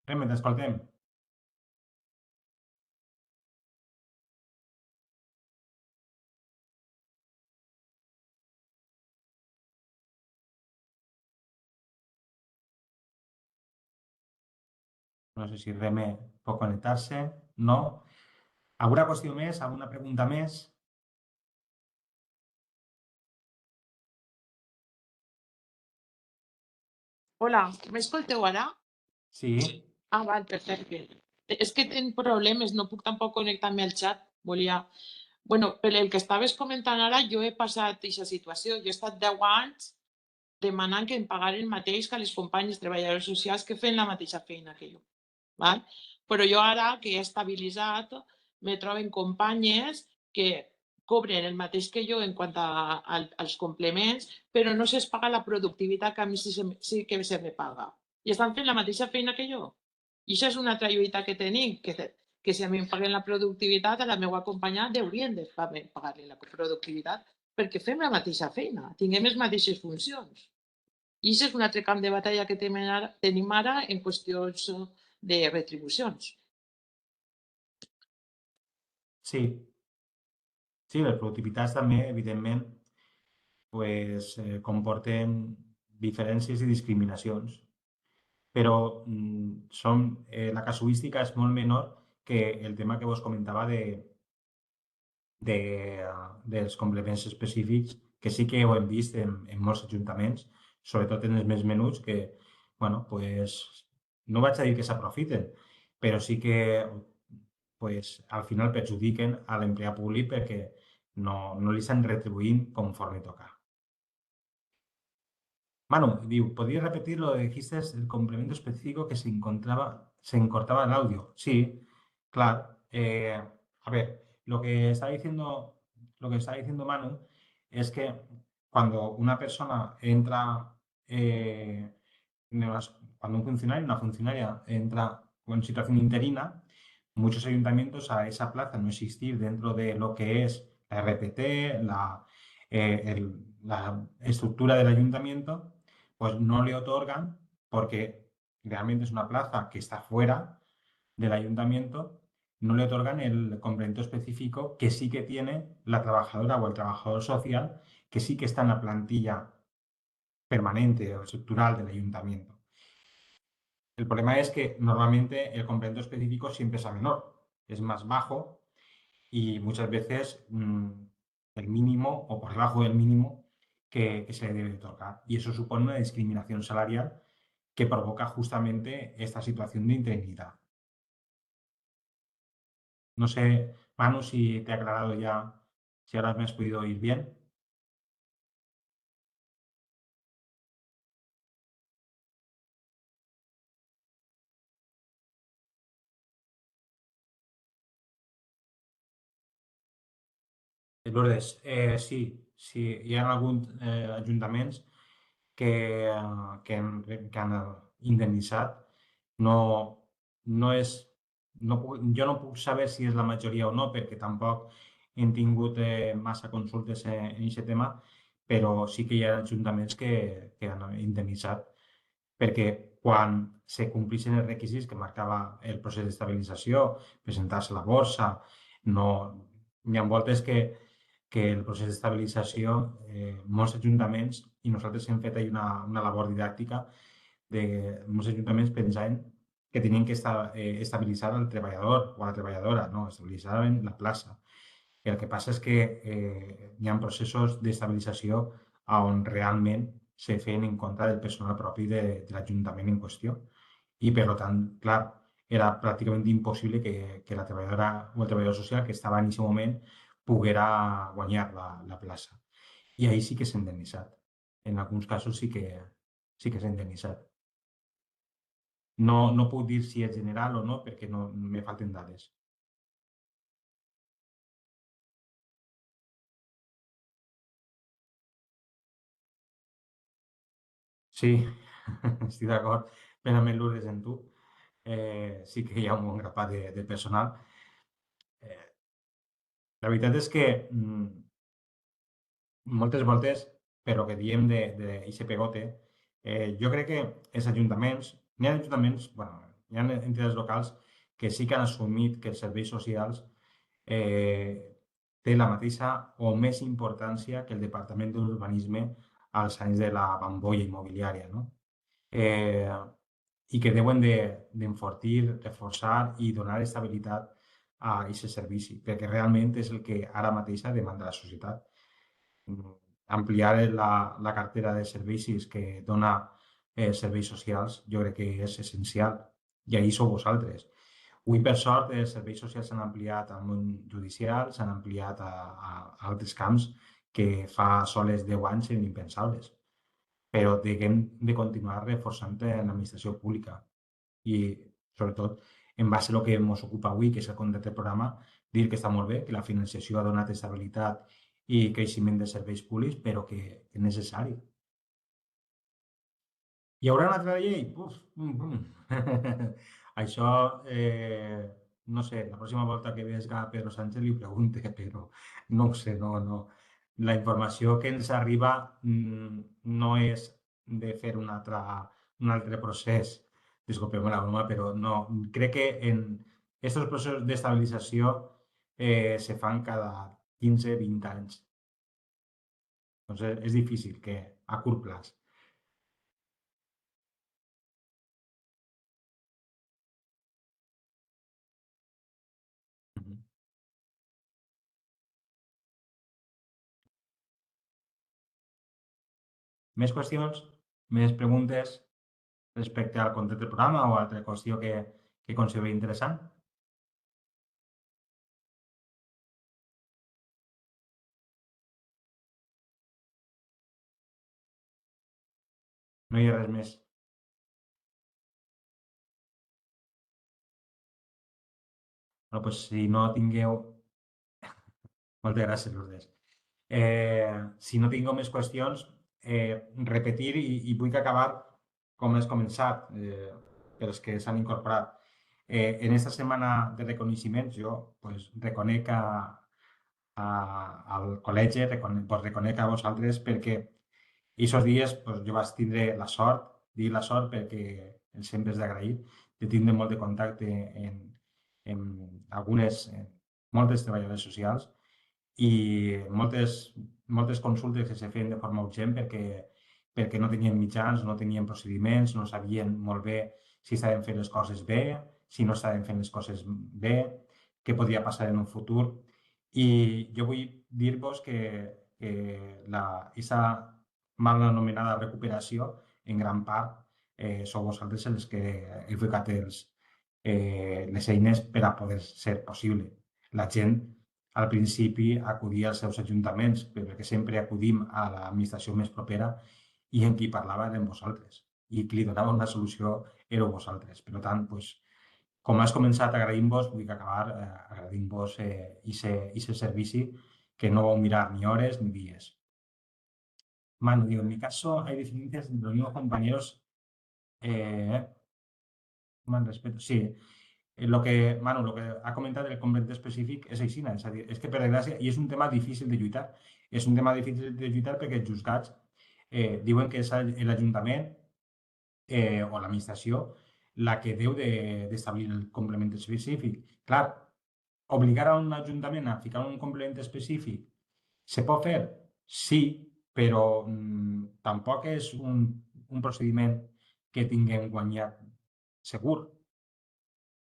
Reme, t'escoltem. No sé si Reme pot connectar-se. No. Alguna qüestió més? Alguna pregunta més? Hola, m'escolteu ara? Sí. Ah, val, perfecte. És que tinc problemes, no puc tampoc connectar-me al xat. Bueno, per el que estaves comentant ara, jo he passat aquesta situació. Jo he estat 10 anys demanant que em pagaren el mateix que les companyes treballadores socials que feien la mateixa feina que jo. Val? Però jo ara que he estabilitzat, me troben companyes que cobren el mateix que jo en quant als complements, però no se'ls paga la productivitat que a mi sí que se me paga. I estan fent la mateixa feina que jo. I això és una altra lluita que tenim, que si a mi em paguen la productivitat, a la meva companya haurien de pagar-li la productivitat perquè fem la mateixa feina, tinguem les mateixes funcions. I això és un altre camp de batalla que tenim ara en qüestions de retribucions. Sí. Sí, les productivitats també, evidentment, pues, comporten diferències i discriminacions, però la casuística és molt menor que el tema que vos comentava dels complements específics, que sí que ho hem vist en molts ajuntaments, sobretot en els més menuts, que, bueno, pues, no vaig a dir que s'aprofiten, però sí que pues, al final perjudiquen a l'empleat públic perquè no li estan retribuint conforme toca. Manu, diu, ¿podrías repetir lo que dijiste del complemento específico que se encortaba el audio? Sí, claro. A ver, lo que está diciendo Manu es que cuando una persona entra, cuando un funcionario, una funcionaria entra en situación interina, muchos ayuntamientos a esa plaza no existir dentro de lo que es la RPT, la estructura del ayuntamiento, pues no le otorgan porque realmente es una plaza que está fuera del ayuntamiento, no le otorgan el complemento específico que sí que tiene la trabajadora o el trabajador social, que sí que está en la plantilla permanente o estructural del ayuntamiento. El problema es que normalmente el complemento específico siempre es a menor, es más bajo y muchas veces el mínimo o por debajo del mínimo que se le debe otorgar. Y eso supone una discriminación salarial que provoca justamente esta situación de interinidad. No sé, Manu, si te ha aclarado ya, si ahora me has podido oír bien. Lourdes, sí, hi ha alguns ajuntaments que han indemnitzat. No, no és, jo no puc saber si és la majoria o no, perquè tampoc hem tingut massa consultes en aquest tema, però sí que hi ha ajuntaments que han indemnitzat, perquè quan se complixen els requisits que marcava el procés d'estabilització, presentar-se a la borsa, no, hi ha voltes que el procés d'estabilització, molts ajuntaments, i nosaltres hem fet ahí una labor didàctica, de molts ajuntaments pensaven que tenien que estabilitzar el treballador o la treballadora, no, estabilitzaven la plaça. El que passa és que hi ha processos d'estabilització on realment se feien en contra del personal propi de l'Ajuntament en qüestió. I, per tant, clar, era pràcticament impossible que la treballadora o el treballador social que estava en aquest moment poguera guanyar la plaça. I ahí sí que s'ha indemnitzat. En alguns casos sí que s'ha indemnitzat. No puc dir si és general o no perquè no me falten dades. Sí, estic d'acord plenament, Lourdes, en tu. Sí que hi ha un bon grapat de personal. La veritat és que moltes voltes, per lo que diem d'aquest pegote, jo crec que els ajuntaments, n'hi ha ajuntaments, bueno, hi ha entitats locals que sí que han assumit que els serveis socials té la mateixa o més importància que el Departament d'Urbanisme als anys de la bombolla immobiliària, no? I que deuen d'enfortir, reforçar i donar estabilitat a aquest servici, perquè realment és el que ara mateix demanda la societat. Ampliar la cartera de servicis que dona serveis socials jo crec que és essencial i ahir sou vosaltres. Avui, per sort, els serveis socials s'han ampliat al món judicial, s'han ampliat a altres camps que fa sols 10 anys eren impensables. Però hem de continuar reforçant l'administració pública i, sobretot, en base a el que ens ocupa avui, que és el contracte programa, dir que està molt bé, que la financiació ha donat estabilitat i creixement de serveis públics, però que és necessari. Hi haurà una altra llei? Uf, Això, no sé, la pròxima volta que veig a Pedro Sánchez li pregunte, però no ho sé, no. La informació que ens arriba no és de fer un altre procés, disculpeu la broma, però no. Crec que en aquests processos d'estabilització se fan cada 15-20 anys. Doncs és difícil que a curt plaç. Més qüestions? Més preguntes respecte al contracte del programa o altra qüestió que considereu interessant? No hi ha res més. Bueno, doncs si no tingueu... Moltes gràcies, Lourdes. Si no tingueu més qüestions, repetir i vull acabar com has començat, per als que s'han incorporat. En esta setmana de reconeixements jo reconec al col·legi, reconec a vosaltres perquè aquests dies jo vaig tindre la sort, dic la sort perquè sempre és d'agrair, de tindre molt de contacte amb moltes treballadores socials i moltes consultes que se feien de forma urgent perquè no tenien mitjans, no tenien procediments, no sabien molt bé si estaven fent les coses bé, si no estaven fent les coses bé, què podia passar en un futur. I jo vull dir-vos que aquesta mal anomenada recuperació, en gran part, sou vosaltres els que heu ficat les eines per a poder ser possible. La gent al principi acudia als seus ajuntaments, perquè sempre acudim a l'administració més propera i en qui parlava eren vosaltres. I qui li donava una solució éreu vosaltres. Per tant, com has començat agraint-vos, vull acabar agraint-vos aquest servici que no vau mirar ni hores ni dies. Manu, digo, en mi caso hay diferencias entre los mismos compañeros. Mal respeto, sí. Manu, lo que ha comentado del complement específic és així, és a dir, és que per desgràcia, i és un tema difícil de lluitar, és un tema difícil de lluitar perquè els juzgats diuen que és l'Ajuntament o l'administració la que deu d'establir el complement específic. Clar, obligar a un ajuntament a ficar un complement específic se pot fer? Sí, però tampoc és un procediment que tinguem guanyat segur,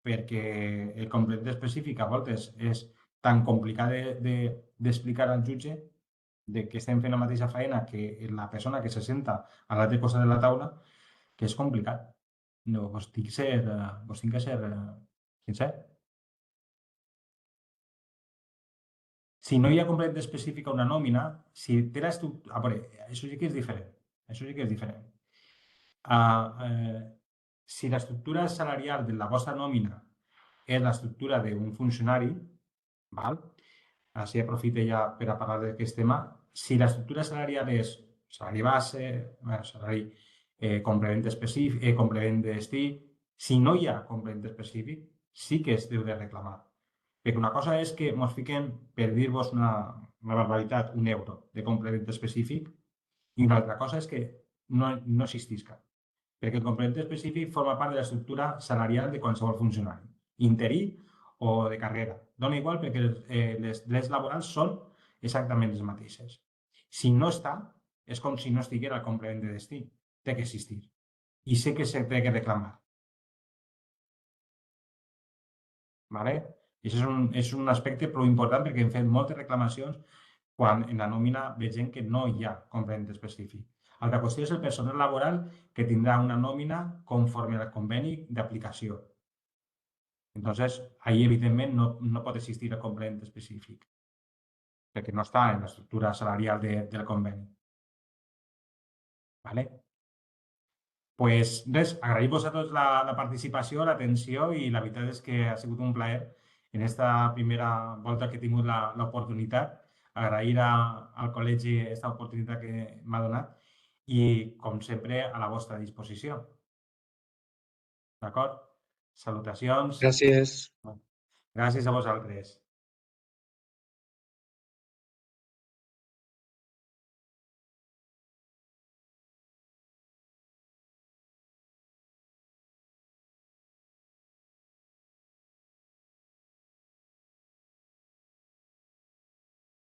perquè el complement específic a voltes és tan complicat d'explicar al jutge que estem fent la mateixa feina que la persona que se senta a l'altre costat de la taula, que és complicat. No, vos tinc que ser sincer. Si no hi ha complement específic a una nòmina, si té l'estructura... A veure, això sí que és diferent. Això sí que és diferent. Si l'estructura salarial de la vostra nòmina és l'estructura d'un funcionari, val? Així aprofito ja per a parlar d'aquest tema. Si l'estructura salarial és salari base, salari complement específic, complement de destí, si no hi ha complement específic, sí que es deu de reclamar. Perquè una cosa és que ens fiquem, per dir-vos una barbaritat, €1 de complement específic i una altra cosa és que no existisca. Perquè el complement específic forma part de l'estructura salarial de qualsevol funcionari, interí o de carrera. Dona igual perquè els drets laborals són exactament les mateixes. Si no està, és com si no estiguera el complement de destí. Té que existir. I sé que se té que reclamar. ¿Vale? I això és un aspecte prou important perquè hem fet moltes reclamacions quan en la nòmina vegem que no hi ha complement específic. Altra qüestió és el personal laboral que tindrà una nòmina conforme al conveni d'aplicació. Entonces, ahí evidentment no pot existir el complement específic perquè no està en l'estructura salarial del conveni. ¿Vale? Pues res, agrair-vos a tots la participació, l'atenció i la veritat és que ha sigut un plaer en aquesta primera volta que he tingut l'oportunitat, agrair al col·legi aquesta oportunitat que m'ha donat i, com sempre, a la vostra disposició. D'acord? Salutacions. Gràcies. Gràcies a vosaltres.